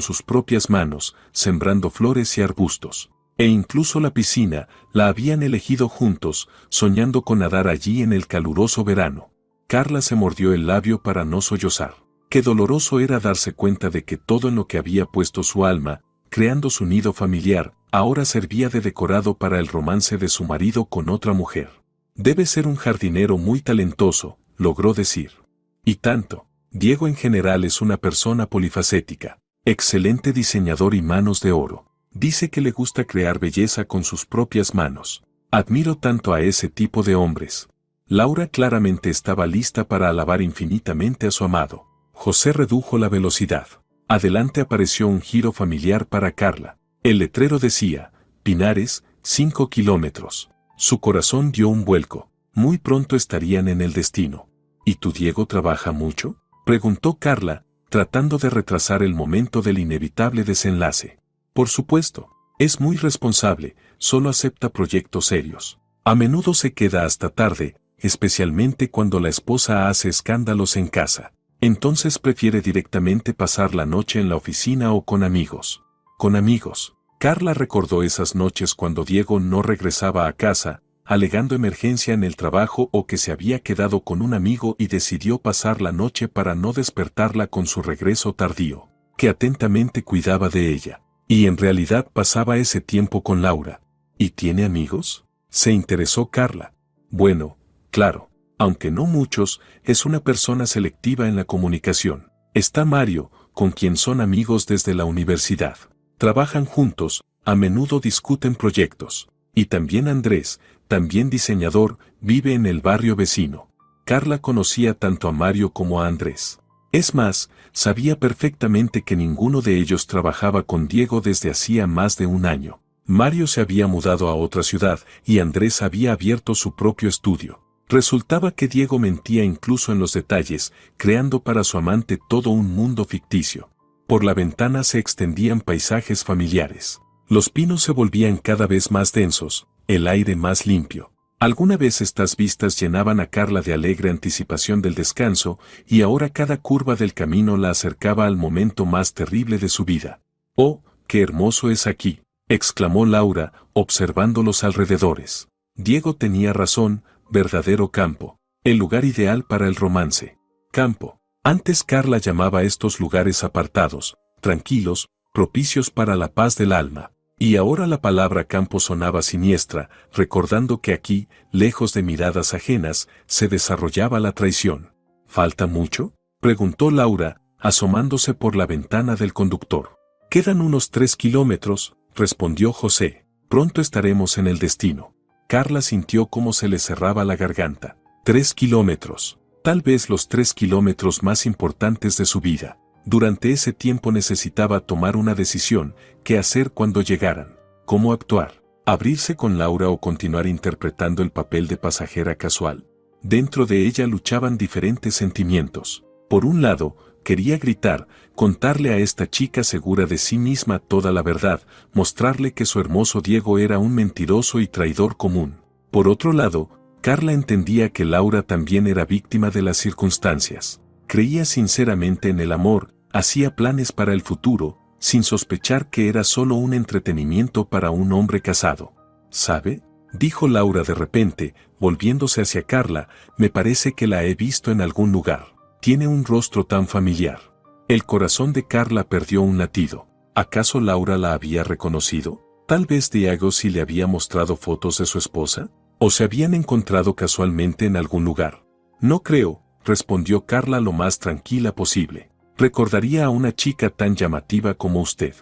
sus propias manos, sembrando flores y arbustos, e incluso la piscina, la habían elegido juntos, soñando con nadar allí en el caluroso verano. Carla se mordió el labio para no sollozar. Qué doloroso era darse cuenta de que todo en lo que había puesto su alma, creando su nido familiar, ahora servía de decorado para el romance de su marido con otra mujer. Debe ser un jardinero muy talentoso, logró decir. Y tanto. Diego en general es una persona polifacética, excelente diseñador y manos de oro. Dice que le gusta crear belleza con sus propias manos. Admiro tanto a ese tipo de hombres. Laura claramente estaba lista para alabar infinitamente a su amado. José redujo la velocidad. Adelante apareció un giro familiar para Carla. El letrero decía, Pinares, 5 kilómetros. Su corazón dio un vuelco. Muy pronto estarían en el destino. ¿Y tu Diego trabaja mucho?, preguntó Carla, tratando de retrasar el momento del inevitable desenlace. Por supuesto, es muy responsable, solo acepta proyectos serios. A menudo se queda hasta tarde, especialmente cuando la esposa hace escándalos en casa. Entonces prefiere directamente pasar la noche en la oficina o con amigos. Con amigos. Carla recordó esas noches cuando Diego no regresaba a casa, alegando emergencia en el trabajo o que se había quedado con un amigo y decidió pasar la noche para no despertarla con su regreso tardío, que atentamente cuidaba de ella. Y en realidad pasaba ese tiempo con Laura. ¿Y tiene amigos?, se interesó Carla. Bueno, claro, aunque no muchos, es una persona selectiva en la comunicación. Está Mario, con quien son amigos desde la universidad. Trabajan juntos, a menudo discuten proyectos. Y también Andrés, también diseñador, vive en el barrio vecino. Carla conocía tanto a Mario como a Andrés. Es más, sabía perfectamente que ninguno de ellos trabajaba con Diego desde hacía más de un año. Mario se había mudado a otra ciudad y Andrés había abierto su propio estudio. Resultaba que Diego mentía incluso en los detalles, creando para su amante todo un mundo ficticio. Por la ventana se extendían paisajes familiares. Los pinos se volvían cada vez más densos, el aire más limpio. Alguna vez estas vistas llenaban a Carla de alegre anticipación del descanso, y ahora cada curva del camino la acercaba al momento más terrible de su vida. «Oh, qué hermoso es aquí», exclamó Laura, observando los alrededores. Diego tenía razón, verdadero campo. El lugar ideal para el romance. Campo. Antes Carla llamaba estos lugares apartados, tranquilos, propicios para la paz del alma. Y ahora la palabra campo sonaba siniestra, recordando que aquí, lejos de miradas ajenas, se desarrollaba la traición. ¿Falta mucho?, preguntó Laura, asomándose por la ventana del conductor. Quedan unos 3 kilómetros, respondió José. Pronto estaremos en el destino. Carla sintió cómo se le cerraba la garganta. 3 kilómetros. Tal vez los 3 kilómetros más importantes de su vida. Durante ese tiempo necesitaba tomar una decisión, qué hacer cuando llegaran, cómo actuar, abrirse con Laura o continuar interpretando el papel de pasajera casual. Dentro de ella luchaban diferentes sentimientos. Por un lado, quería gritar, contarle a esta chica segura de sí misma toda la verdad, mostrarle que su hermoso Diego era un mentiroso y traidor común. Por otro lado, Carla entendía que Laura también era víctima de las circunstancias. Creía sinceramente en el amor, hacía planes para el futuro, sin sospechar que era solo un entretenimiento para un hombre casado. ¿Sabe?, dijo Laura de repente, volviéndose hacia Carla, me parece que la he visto en algún lugar. Tiene un rostro tan familiar. El corazón de Carla perdió un latido. ¿Acaso Laura la había reconocido? Tal vez Diego sí le había mostrado fotos de su esposa. ¿O se habían encontrado casualmente en algún lugar? No creo, respondió Carla lo más tranquila posible. Recordaría a una chica tan llamativa como usted.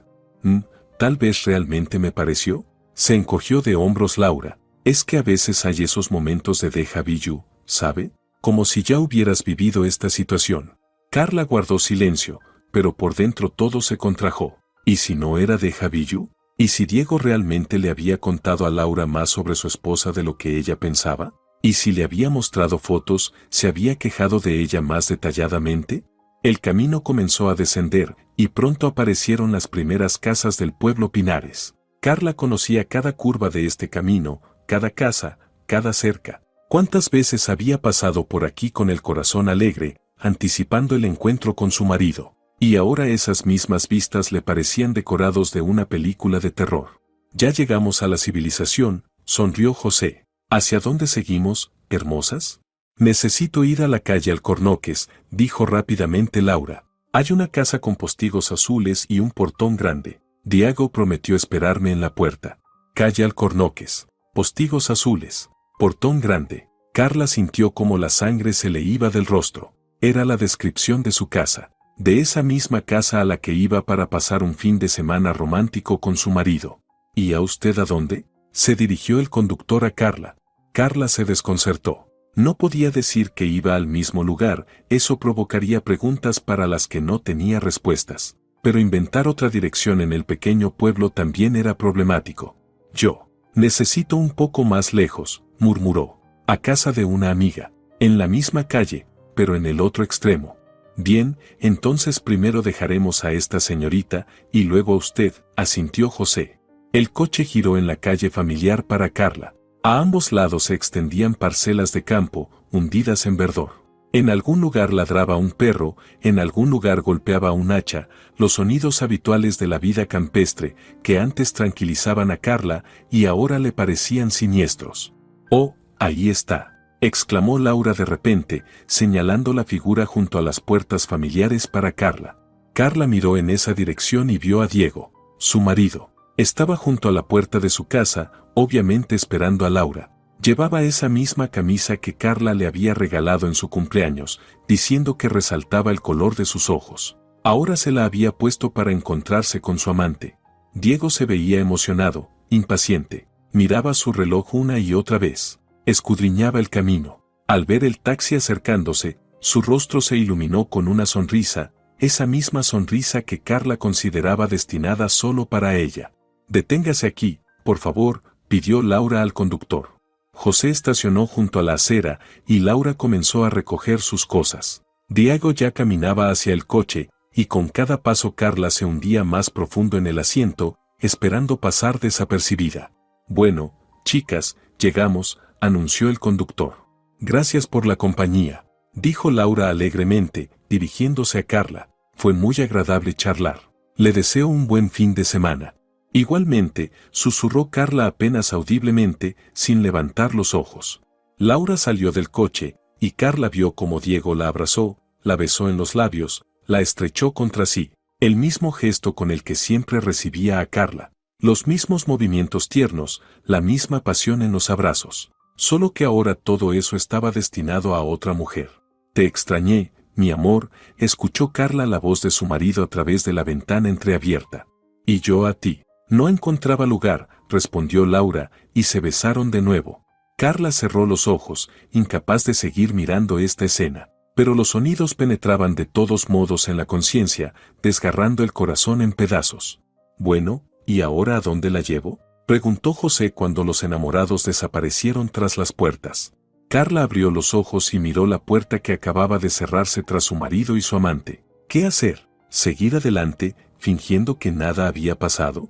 Tal vez realmente me pareció. Se encogió de hombros Laura. Es que a veces hay esos momentos de déjà vu, ¿sabe? Como si ya hubieras vivido esta situación. Carla guardó silencio, pero por dentro todo se contrajo. ¿Y si no era déjà vu? ¿Y si Diego realmente le había contado a Laura más sobre su esposa de lo que ella pensaba? ¿Y si le había mostrado fotos, se había quejado de ella más detalladamente? El camino comenzó a descender, y pronto aparecieron las primeras casas del pueblo Pinares. Carla conocía cada curva de este camino, cada casa, cada cerca. ¿Cuántas veces había pasado por aquí con el corazón alegre, anticipando el encuentro con su marido? Y ahora esas mismas vistas le parecían decorados de una película de terror. Ya llegamos a la civilización, sonrió José. ¿Hacia dónde seguimos, hermosas? Necesito ir a la calle Alcornoques, dijo rápidamente Laura. Hay una casa con postigos azules y un portón grande. Diego prometió esperarme en la puerta. Calle Alcornoques, postigos azules, portón grande. Carla sintió como la sangre se le iba del rostro. Era la descripción de su casa, de esa misma casa a la que iba para pasar un fin de semana romántico con su marido. ¿Y a usted a dónde? Se dirigió el conductor a Carla. Carla se desconcertó. No podía decir que iba al mismo lugar, eso provocaría preguntas para las que no tenía respuestas. Pero inventar otra dirección en el pequeño pueblo también era problemático. Yo necesito un poco más lejos, murmuró. A casa de una amiga. En la misma calle, pero en el otro extremo. Bien, entonces primero dejaremos a esta señorita, y luego a usted, asintió José. El coche giró en la calle familiar para Carla. A ambos lados se extendían parcelas de campo, hundidas en verdor. En algún lugar ladraba un perro, en algún lugar golpeaba un hacha, los sonidos habituales de la vida campestre, que antes tranquilizaban a Carla y ahora le parecían siniestros. ¡Oh, ahí está!, exclamó Laura de repente, señalando la figura junto a las puertas familiares para Carla. Carla miró en esa dirección y vio a Diego, su marido. Estaba junto a la puerta de su casa, obviamente esperando a Laura. Llevaba esa misma camisa que Carla le había regalado en su cumpleaños, diciendo que resaltaba el color de sus ojos. Ahora se la había puesto para encontrarse con su amante. Diego se veía emocionado, impaciente. Miraba su reloj una y otra vez. Escudriñaba el camino. Al ver el taxi acercándose, su rostro se iluminó con una sonrisa, esa misma sonrisa que Carla consideraba destinada solo para ella. «Deténgase aquí, por favor», pidió Laura al conductor. José estacionó junto a la acera y Laura comenzó a recoger sus cosas. Diego ya caminaba hacia el coche, y con cada paso Carla se hundía más profundo en el asiento, esperando pasar desapercibida. «Bueno, chicas, llegamos», anunció el conductor. «Gracias por la compañía», dijo Laura alegremente, dirigiéndose a Carla. «Fue muy agradable charlar. Le deseo un buen fin de semana». Igualmente, susurró Carla apenas audiblemente, sin levantar los ojos. Laura salió del coche, y Carla vio cómo Diego la abrazó, la besó en los labios, la estrechó contra sí, el mismo gesto con el que siempre recibía a Carla, los mismos movimientos tiernos, la misma pasión en los abrazos. Solo que ahora todo eso estaba destinado a otra mujer. «Te extrañé, mi amor», escuchó Carla la voz de su marido a través de la ventana entreabierta. «Y yo a ti». «No encontraba lugar», respondió Laura, y se besaron de nuevo. Carla cerró los ojos, incapaz de seguir mirando esta escena, pero los sonidos penetraban de todos modos en la conciencia, desgarrando el corazón en pedazos. «Bueno, ¿y ahora a dónde la llevo?», preguntó José cuando los enamorados desaparecieron tras las puertas. Carla abrió los ojos y miró la puerta que acababa de cerrarse tras su marido y su amante. ¿Qué hacer? ¿Seguir adelante, fingiendo que nada había pasado?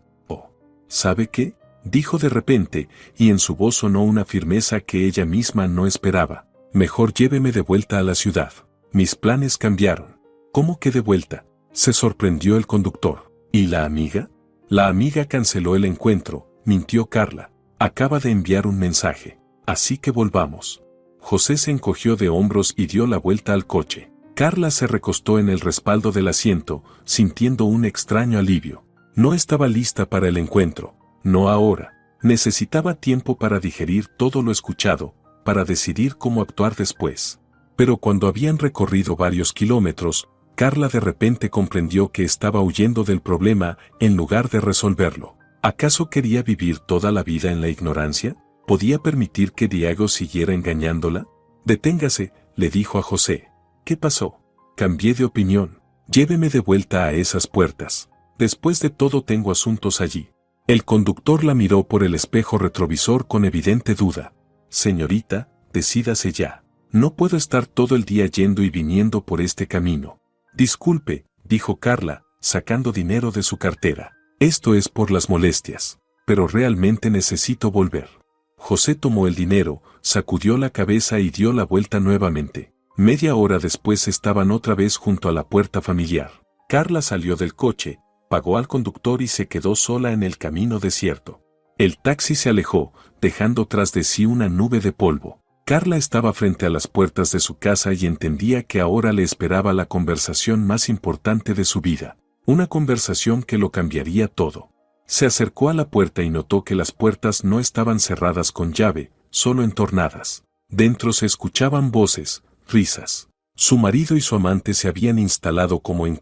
«¿Sabe qué?», dijo de repente, y en su voz sonó una firmeza que ella misma no esperaba. «Mejor lléveme de vuelta a la ciudad. Mis planes cambiaron». «¿Cómo que de vuelta?», se sorprendió el conductor. «¿Y la amiga?». «La amiga canceló el encuentro», mintió Carla. «Acaba de enviar un mensaje. Así que volvamos». José se encogió de hombros y dio la vuelta al coche. Carla se recostó en el respaldo del asiento, sintiendo un extraño alivio. No estaba lista para el encuentro, no ahora. Necesitaba tiempo para digerir todo lo escuchado, para decidir cómo actuar después. Pero cuando habían recorrido varios kilómetros, Carla de repente comprendió que estaba huyendo del problema en lugar de resolverlo. ¿Acaso quería vivir toda la vida en la ignorancia? ¿Podía permitir que Diego siguiera engañándola? «Deténgase», le dijo a José. «¿Qué pasó?». «Cambié de opinión. Lléveme de vuelta a esas puertas. Después de todo tengo asuntos allí». El conductor la miró por el espejo retrovisor con evidente duda. «Señorita, decídase ya. No puedo estar todo el día yendo y viniendo por este camino». Disculpe, dijo Carla, sacando dinero de su cartera. Esto es por las molestias. Pero realmente necesito volver. José tomó el dinero, sacudió la cabeza y dio la vuelta nuevamente. Media hora después estaban otra vez junto a la puerta familiar. Carla salió del coche, pagó al conductor y se quedó sola en el camino desierto. El taxi se alejó, dejando tras de sí una nube de polvo. Carla estaba frente a las puertas de su casa y entendía que ahora le esperaba la conversación más importante de su vida. Una conversación que lo cambiaría todo. Se acercó a la puerta y notó que las puertas no estaban cerradas con llave, solo entornadas. Dentro se escuchaban voces, risas. Su marido y su amante se habían instalado como en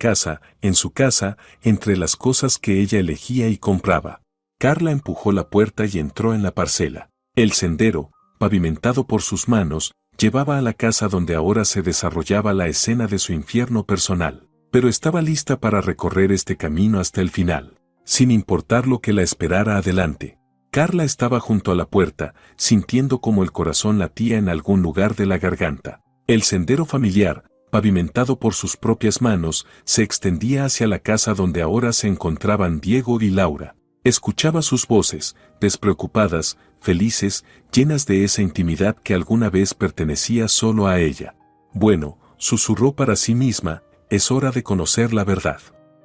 su casa, entre las cosas que ella elegía y compraba. Carla empujó la puerta y entró en la parcela. El sendero, pavimentado por sus manos, llevaba a la casa donde ahora se desarrollaba la escena de su infierno personal. Pero estaba lista para recorrer este camino hasta el final, sin importar lo que la esperara adelante. Carla estaba junto a la puerta, sintiendo como el corazón latía en algún lugar de la garganta. El sendero familiar, pavimentado por sus propias manos, se extendía hacia la casa donde ahora se encontraban Diego y Laura. Escuchaba sus voces, despreocupadas, felices, llenas de esa intimidad que alguna vez pertenecía solo a ella. Bueno, susurró para sí misma, es hora de conocer la verdad.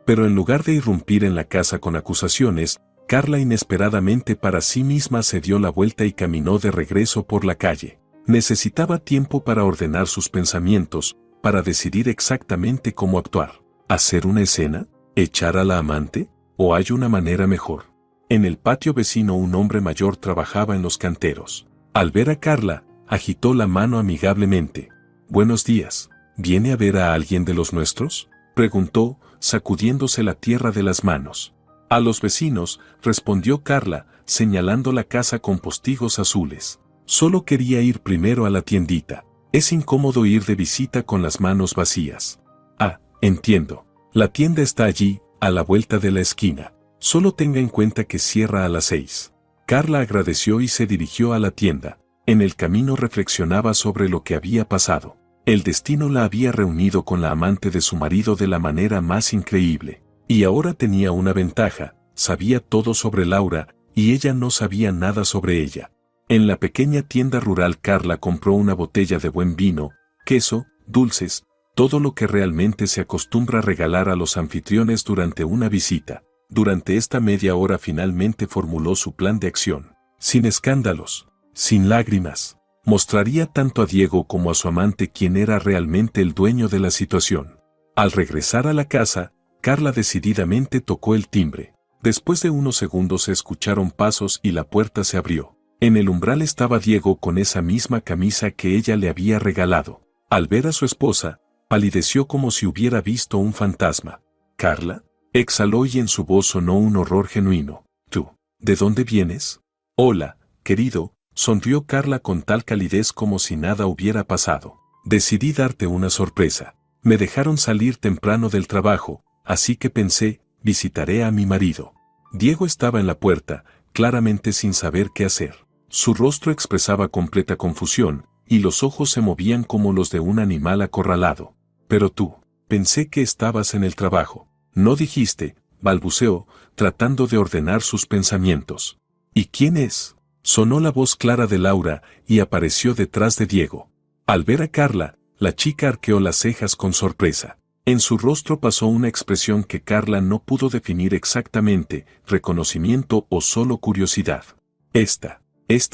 Pero en lugar de irrumpir en la casa con acusaciones, Carla inesperadamente para sí misma se dio la vuelta y caminó de regreso por la calle. Necesitaba tiempo para ordenar sus pensamientos, para decidir exactamente cómo actuar. ¿Hacer una escena? ¿Echar a la amante? ¿O hay una manera mejor? En el patio vecino un hombre mayor trabajaba en los canteros. Al ver a Carla, agitó la mano amigablemente. «Buenos días. ¿Viene a ver a alguien de los nuestros?», preguntó, sacudiéndose la tierra de las manos. «A los vecinos», respondió Carla, señalando la casa con postigos azules. «Solo quería ir primero a la tiendita. Es incómodo ir de visita con las manos vacías». «Ah, entiendo. La tienda está allí, a la vuelta de la esquina. Solo tenga en cuenta que cierra a las 6». Carla agradeció y se dirigió a la tienda. En el camino reflexionaba sobre lo que había pasado. El destino la había reunido con la amante de su marido de la manera más increíble. Y ahora tenía una ventaja, sabía todo sobre Laura, y ella no sabía nada sobre ella. En la pequeña tienda rural Carla compró una botella de buen vino, queso, dulces, todo lo que realmente se acostumbra a regalar a los anfitriones durante una visita. Durante esta media hora finalmente formuló su plan de acción. Sin escándalos, sin lágrimas. Mostraría tanto a Diego como a su amante quién era realmente el dueño de la situación. Al regresar a la casa, Carla decididamente tocó el timbre. Después de unos segundos se escucharon pasos y la puerta se abrió. En el umbral estaba Diego con esa misma camisa que ella le había regalado. Al ver a su esposa, palideció como si hubiera visto un fantasma. «¿Carla?», exhaló y en su voz sonó un horror genuino. «¿Tú? ¿De dónde vienes?». «Hola, querido», sonrió Carla con tal calidez como si nada hubiera pasado. «Decidí darte una sorpresa. Me dejaron salir temprano del trabajo, así que pensé, visitaré a mi marido». Diego estaba en la puerta, claramente sin saber qué hacer. Su rostro expresaba completa confusión, y los ojos se movían como los de un animal acorralado. «Pero tú, pensé que estabas en el trabajo». «No dijiste», balbuceó, tratando de ordenar sus pensamientos. «¿Y quién es?». Sonó la voz clara de Laura, y apareció detrás de Diego. Al ver a Carla, la chica arqueó las cejas con sorpresa. En su rostro pasó una expresión que Carla no pudo definir exactamente, reconocimiento o solo curiosidad. Esta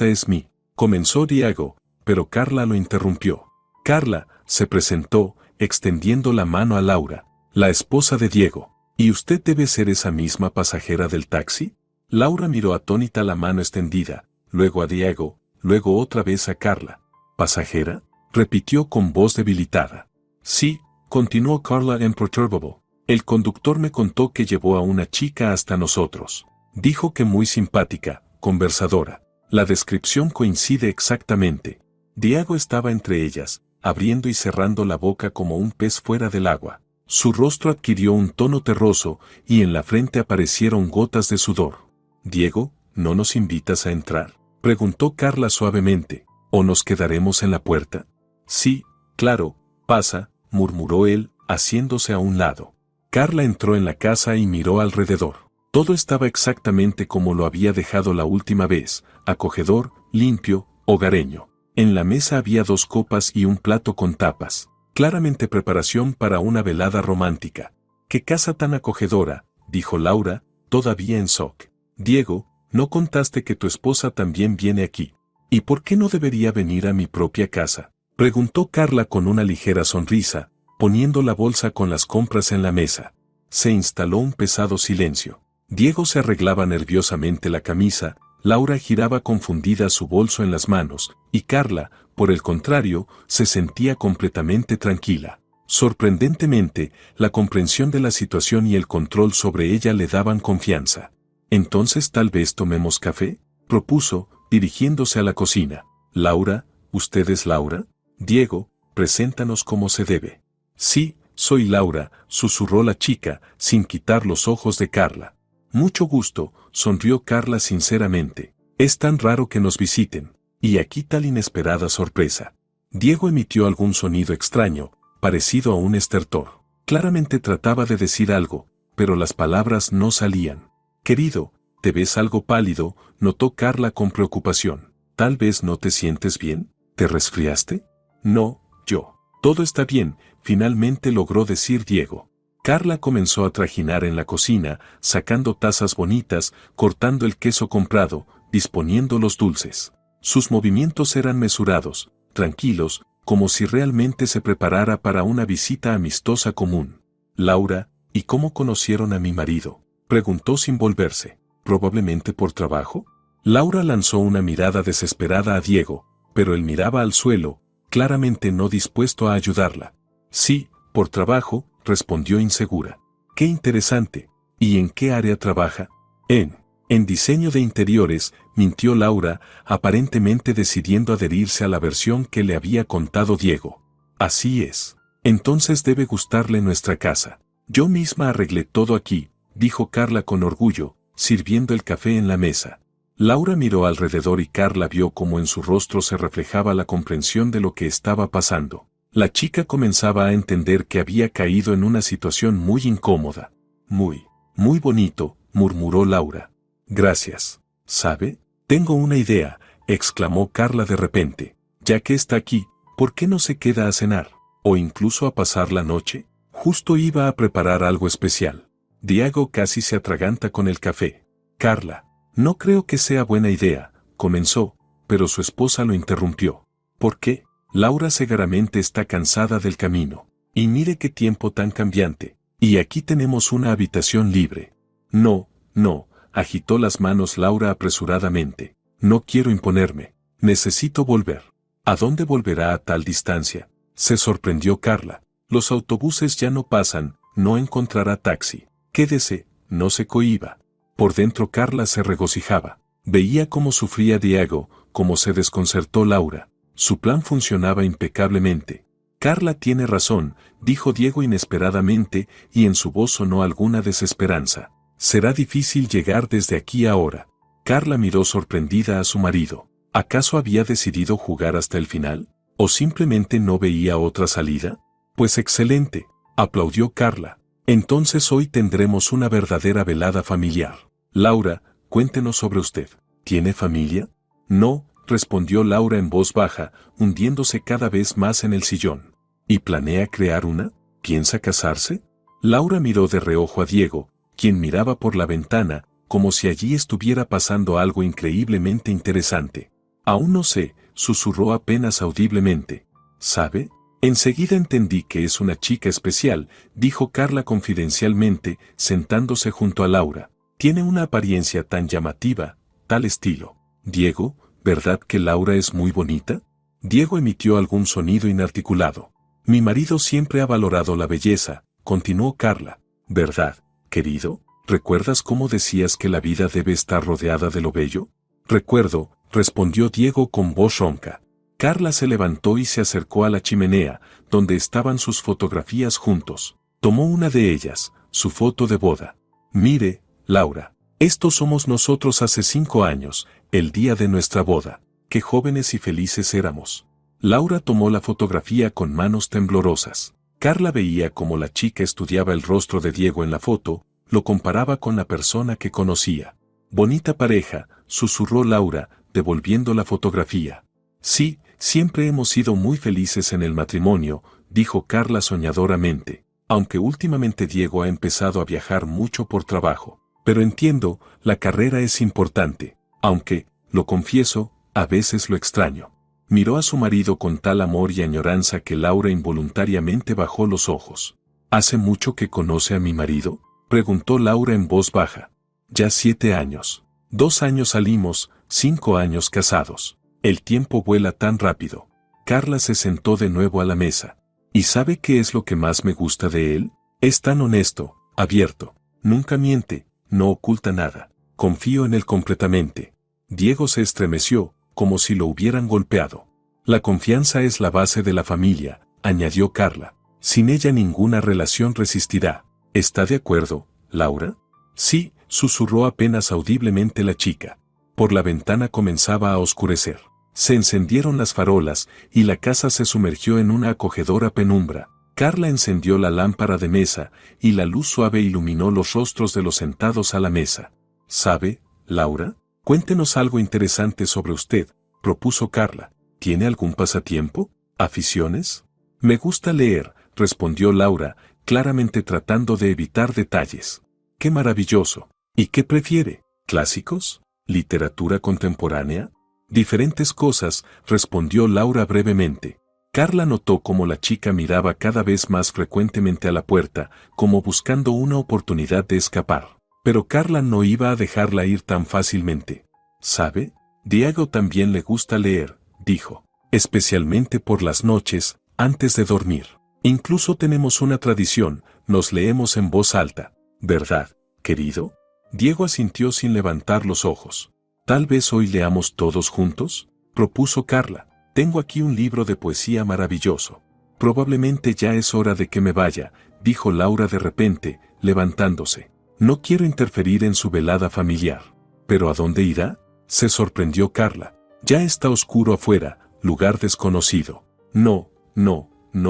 es mi», comenzó Diego, pero Carla lo interrumpió. «Carla», se presentó, extendiendo la mano a Laura, la esposa de Diego. «¿Y usted debe ser esa misma pasajera del taxi?». Laura miró atónita la mano extendida, luego a Diego, luego otra vez a Carla. «¿Pasajera?», repitió con voz debilitada. «Sí», continuó Carla imperturbable. «El conductor me contó que llevó a una chica hasta nosotros. Dijo que muy simpática, conversadora. La descripción coincide exactamente». Diego estaba entre ellas, abriendo y cerrando la boca como un pez fuera del agua. Su rostro adquirió un tono terroso, y en la frente aparecieron gotas de sudor. «Diego, ¿no nos invitas a entrar?», preguntó Carla suavemente. «¿O nos quedaremos en la puerta?». «Sí, claro, pasa», murmuró él, haciéndose a un lado. Carla entró en la casa y miró alrededor. Todo estaba exactamente como lo había dejado la última vez, acogedor, limpio, hogareño. En la mesa había 2 copas y un plato con tapas. Claramente preparación para una velada romántica. «¡Qué casa tan acogedora!», dijo Laura, todavía en shock. «Diego, ¿no contaste que tu esposa también viene aquí? ¿Y por qué no debería venir a mi propia casa?», preguntó Carla con una ligera sonrisa, poniendo la bolsa con las compras en la mesa. Se instaló un pesado silencio. Diego se arreglaba nerviosamente la camisa, Laura giraba confundida su bolso en las manos, y Carla, por el contrario, se sentía completamente tranquila. Sorprendentemente, la comprensión de la situación y el control sobre ella le daban confianza. «Entonces tal vez tomemos café», propuso, dirigiéndose a la cocina. «Laura, ¿usted es Laura? Diego, preséntanos como se debe». «Sí, soy Laura», susurró la chica, sin quitar los ojos de Carla. «Mucho gusto», sonrió Carla sinceramente. «Es tan raro que nos visiten. Y aquí tal inesperada sorpresa». Diego emitió algún sonido extraño, parecido a un estertor. Claramente trataba de decir algo, pero las palabras no salían. «Querido, te ves algo pálido», notó Carla con preocupación. «Tal vez no te sientes bien. ¿Te resfriaste?». «No, yo. Todo está bien», finalmente logró decir Diego. Carla comenzó a trajinar en la cocina, sacando tazas bonitas, cortando el queso comprado, disponiendo los dulces. Sus movimientos eran mesurados, tranquilos, como si realmente se preparara para una visita amistosa común. «Laura, ¿y cómo conocieron a mi marido?», preguntó sin volverse. «¿Probablemente por trabajo?». Laura lanzó una mirada desesperada a Diego, pero él miraba al suelo, claramente no dispuesto a ayudarla. «Sí, por trabajo», respondió insegura. «Qué interesante. ¿Y en qué área trabaja?». En diseño de interiores», mintió Laura, aparentemente decidiendo adherirse a la versión que le había contado Diego. «Así es. Entonces debe gustarle nuestra casa. Yo misma arreglé todo aquí», dijo Carla con orgullo, sirviendo el café en la mesa. Laura miró alrededor y Carla vio cómo en su rostro se reflejaba la comprensión de lo que estaba pasando. La chica comenzaba a entender que había caído en una situación muy incómoda. Muy bonito», murmuró Laura. «Gracias. ¿Sabe? Tengo una idea», exclamó Carla de repente. «Ya que está aquí, ¿por qué no se queda a cenar? O incluso a pasar la noche». Justo iba a preparar algo especial. Diego casi se atraganta con el café. «Carla, no creo que sea buena idea», comenzó, pero su esposa lo interrumpió. «¿Por qué? Laura seguramente está cansada del camino. Y mire qué tiempo tan cambiante. Y aquí tenemos una habitación libre». «No, agitó las manos Laura apresuradamente. «No quiero imponerme. Necesito volver». «¿A dónde volverá a tal distancia?», se sorprendió Carla. «Los autobuses ya no pasan, no encontrará taxi. Quédese, no se cohíba». Por dentro Carla se regocijaba. Veía cómo sufría Diego, cómo se desconcertó Laura. Su plan funcionaba impecablemente. «Carla tiene razón», dijo Diego inesperadamente, y en su voz sonó alguna desesperanza. «Será difícil llegar desde aquí ahora». Carla miró sorprendida a su marido. ¿Acaso había decidido jugar hasta el final? ¿O simplemente no veía otra salida? «Pues excelente», aplaudió Carla. «Entonces hoy tendremos una verdadera velada familiar. Laura, cuéntenos sobre usted. ¿Tiene familia?». «No», respondió Laura en voz baja, hundiéndose cada vez más en el sillón. «¿Y planea crear una? ¿Piensa casarse?». Laura miró de reojo a Diego, quien miraba por la ventana, como si allí estuviera pasando algo increíblemente interesante. «Aún no sé», susurró apenas audiblemente. «¿Sabe? Enseguida entendí que es una chica especial», dijo Carla confidencialmente, sentándose junto a Laura. «Tiene una apariencia tan llamativa, tal estilo. Diego, ¿verdad que Laura es muy bonita?». Diego emitió algún sonido inarticulado. «Mi marido siempre ha valorado la belleza», continuó Carla. «¿Verdad, querido? ¿Recuerdas cómo decías que la vida debe estar rodeada de lo bello?». «Recuerdo», respondió Diego con voz ronca. Carla se levantó y se acercó a la chimenea, donde estaban sus fotografías juntos. Tomó una de ellas, su foto de boda. «Mire, Laura, estos somos nosotros hace 5 años, el día de nuestra boda. Qué jóvenes y felices éramos». Laura tomó la fotografía con manos temblorosas. Carla veía cómo la chica estudiaba el rostro de Diego en la foto, lo comparaba con la persona que conocía. Bonita pareja, susurró Laura, devolviendo la fotografía. Sí, siempre hemos sido muy felices en el matrimonio, dijo Carla soñadoramente, aunque últimamente Diego ha empezado a viajar mucho por trabajo. Pero entiendo, la carrera es importante, aunque, lo confieso, a veces lo extraño. Miró a su marido con tal amor y añoranza que Laura involuntariamente bajó los ojos. ¿Hace mucho que conoce a mi marido?, preguntó Laura en voz baja. Ya 7 años. 2 años salimos, 5 años casados. El tiempo vuela tan rápido. Carla se sentó de nuevo a la mesa. ¿Y sabe qué es lo que más me gusta de él? Es tan honesto, abierto. Nunca miente, no oculta nada. Confío en él completamente. Diego se estremeció, como si lo hubieran golpeado. La confianza es la base de la familia, añadió Carla. Sin ella ninguna relación resistirá. ¿Está de acuerdo, Laura? Sí, susurró apenas audiblemente la chica. Por la ventana comenzaba a oscurecer. Se encendieron las farolas y la casa se sumergió en una acogedora penumbra. Carla encendió la lámpara de mesa y la luz suave iluminó los rostros de los sentados a la mesa. ¿Sabe, Laura? Cuéntenos algo interesante sobre usted, propuso Carla. ¿Tiene algún pasatiempo? ¿Aficiones? Me gusta leer, respondió Laura, claramente tratando de evitar detalles. ¡Qué maravilloso! ¿Y qué prefiere? ¿Clásicos? ¿Literatura contemporánea? Diferentes cosas, respondió Laura brevemente. Carla notó cómo la chica miraba cada vez más frecuentemente a la puerta, como buscando una oportunidad de escapar. Pero Carla no iba a dejarla ir tan fácilmente. ¿Sabe? Diego también le gusta leer, dijo. Especialmente por las noches, antes de dormir. Incluso tenemos una tradición, nos leemos en voz alta. ¿Verdad, querido? Diego asintió sin levantar los ojos. ¿Tal vez hoy leamos todos juntos?, propuso Carla. Tengo aquí un libro de poesía maravilloso. Probablemente ya es hora de que me vaya, dijo Laura de repente, levantándose. No quiero interferir en su velada familiar. ¿Pero a dónde irá?, se sorprendió Carla. Ya está oscuro afuera, lugar desconocido. No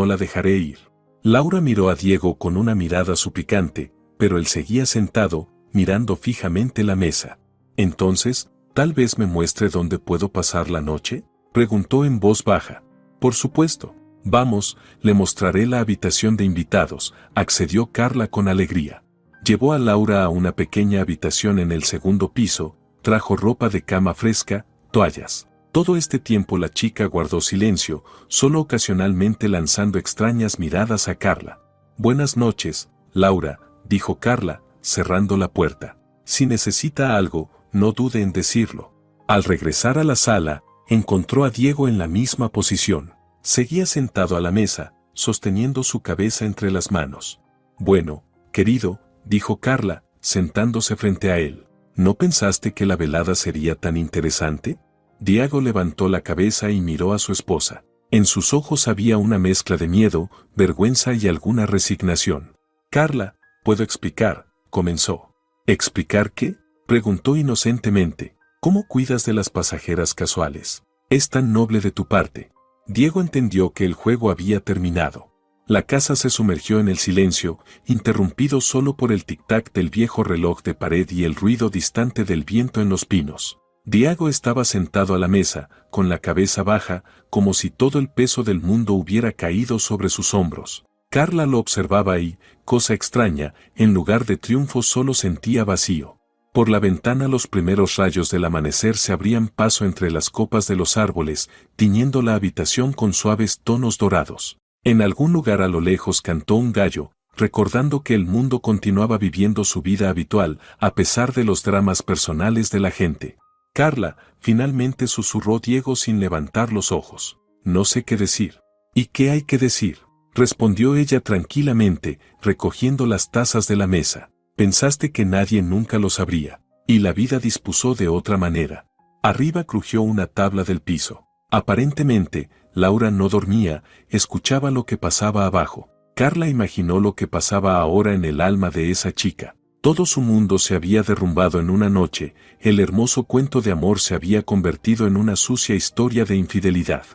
la dejaré ir. Laura miró a Diego con una mirada suplicante, pero él seguía sentado, mirando fijamente la mesa. Entonces, ¿tal vez me muestre dónde puedo pasar la noche?, preguntó en voz baja. Por supuesto. Vamos, le mostraré la habitación de invitados, accedió Carla con alegría. Llevó a Laura a una pequeña habitación en el segundo piso, trajo ropa de cama fresca, toallas. Todo este tiempo la chica guardó silencio, solo ocasionalmente lanzando extrañas miradas a Carla. Buenas noches, Laura, dijo Carla, cerrando la puerta. Si necesita algo, no dude en decirlo. Al regresar a la sala, encontró a Diego en la misma posición. Seguía sentado a la mesa, sosteniendo su cabeza entre las manos. Bueno, querido, dijo Carla, sentándose frente a él. ¿No pensaste que la velada sería tan interesante? Diego levantó la cabeza y miró a su esposa. En sus ojos había una mezcla de miedo, vergüenza y alguna resignación. Carla, puedo explicar, comenzó. ¿Explicar qué?, preguntó inocentemente. ¿Cómo cuidas de las pasajeras casuales? Es tan noble de tu parte. Diego entendió que el juego había terminado. La casa se sumergió en el silencio, interrumpido solo por el tic-tac del viejo reloj de pared y el ruido distante del viento en los pinos. Diego estaba sentado a la mesa, con la cabeza baja, como si todo el peso del mundo hubiera caído sobre sus hombros. Carla lo observaba y, cosa extraña, en lugar de triunfo solo sentía vacío. Por la ventana los primeros rayos del amanecer se abrían paso entre las copas de los árboles, tiñendo la habitación con suaves tonos dorados. En algún lugar a lo lejos cantó un gallo, recordando que el mundo continuaba viviendo su vida habitual, a pesar de los dramas personales de la gente. Carla, finalmente susurró Diego sin levantar los ojos. No sé qué decir. ¿Y qué hay que decir?, respondió ella tranquilamente, recogiendo las tazas de la mesa. Pensaste que nadie nunca lo sabría, y la vida dispuso de otra manera. Arriba crujió una tabla del piso. Aparentemente, Laura no dormía, escuchaba lo que pasaba abajo. Carla imaginó lo que pasaba ahora en el alma de esa chica. Todo su mundo se había derrumbado en una noche, el hermoso cuento de amor se había convertido en una sucia historia de infidelidad.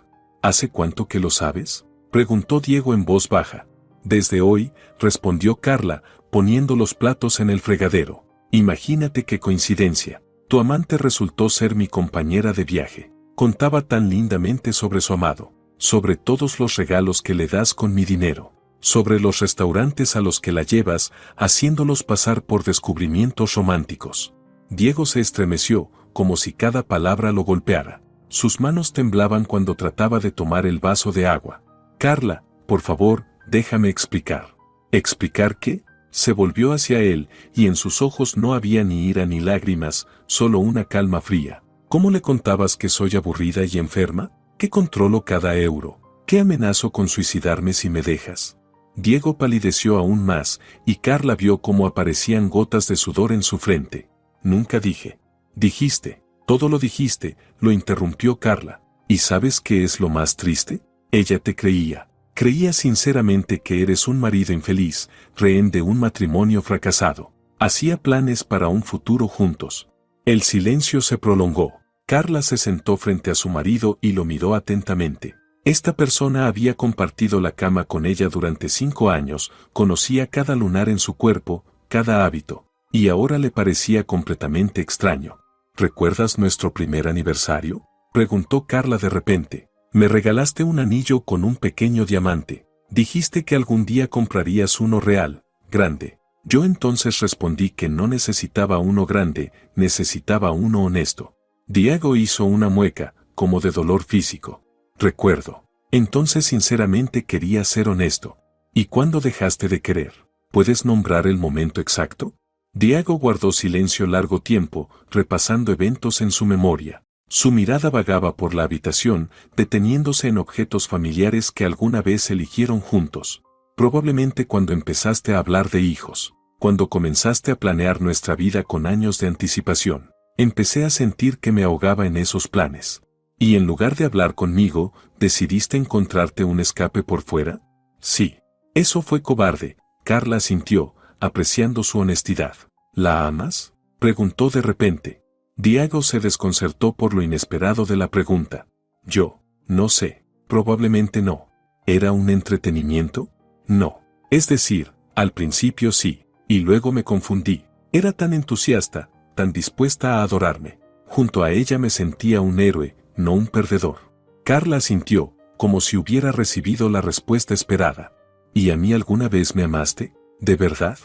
¿Hace cuánto que lo sabes?, preguntó Diego en voz baja. Desde hoy, respondió Carla, poniendo los platos en el fregadero. Imagínate qué coincidencia. Tu amante resultó ser mi compañera de viaje. Contaba tan lindamente sobre su amado, sobre todos los regalos que le das con mi dinero, sobre los restaurantes a los que la llevas, haciéndolos pasar por descubrimientos románticos. Diego se estremeció, como si cada palabra lo golpeara. Sus manos temblaban cuando trataba de tomar el vaso de agua. Carla, por favor, déjame explicar. ¿Explicar qué? Se volvió hacia él, y en sus ojos no había ni ira ni lágrimas, solo una calma fría. ¿Cómo le contabas que soy aburrida y enferma? ¿Que controlo cada euro? ¿Que amenazo con suicidarme si me dejas? Diego palideció aún más, y Carla vio cómo aparecían gotas de sudor en su frente. Nunca dije. Dijiste, todo lo dijiste, lo interrumpió Carla. ¿Y sabes qué es lo más triste? Ella te creía. Creía sinceramente que eres un marido infeliz, rehén de un matrimonio fracasado. Hacía planes para un futuro juntos. El silencio se prolongó. Carla se sentó frente a su marido y lo miró atentamente. Esta persona había compartido la cama con ella durante 5 años, conocía cada lunar en su cuerpo, cada hábito, y ahora le parecía completamente extraño. ¿Recuerdas nuestro primer aniversario?, preguntó Carla de repente. Me regalaste un anillo con un pequeño diamante. Dijiste que algún día comprarías uno real, grande. Yo entonces respondí que no necesitaba uno grande, necesitaba uno honesto. Diego hizo una mueca, como de dolor físico. Recuerdo. Entonces sinceramente quería ser honesto. ¿Y cuándo dejaste de querer? ¿Puedes nombrar el momento exacto? Diego guardó silencio largo tiempo, repasando eventos en su memoria. Su mirada vagaba por la habitación, deteniéndose en objetos familiares que alguna vez eligieron juntos. Probablemente cuando empezaste a hablar de hijos, cuando comenzaste a planear nuestra vida con años de anticipación. Empecé a sentir que me ahogaba en esos planes. Y en lugar de hablar conmigo, ¿decidiste encontrarte un escape por fuera? Sí. Eso fue cobarde, Carla asintió, apreciando su honestidad. ¿La amas?, preguntó de repente. Diego se desconcertó por lo inesperado de la pregunta. Yo, no sé, probablemente no. ¿Era un entretenimiento? No. Es decir, al principio sí, y luego me confundí. Era tan entusiasta, tan dispuesta a adorarme. Junto a ella me sentía un héroe, no un perdedor. Carla asintió, como si hubiera recibido la respuesta esperada. ¿Y a mí alguna vez me amaste? ¿De verdad?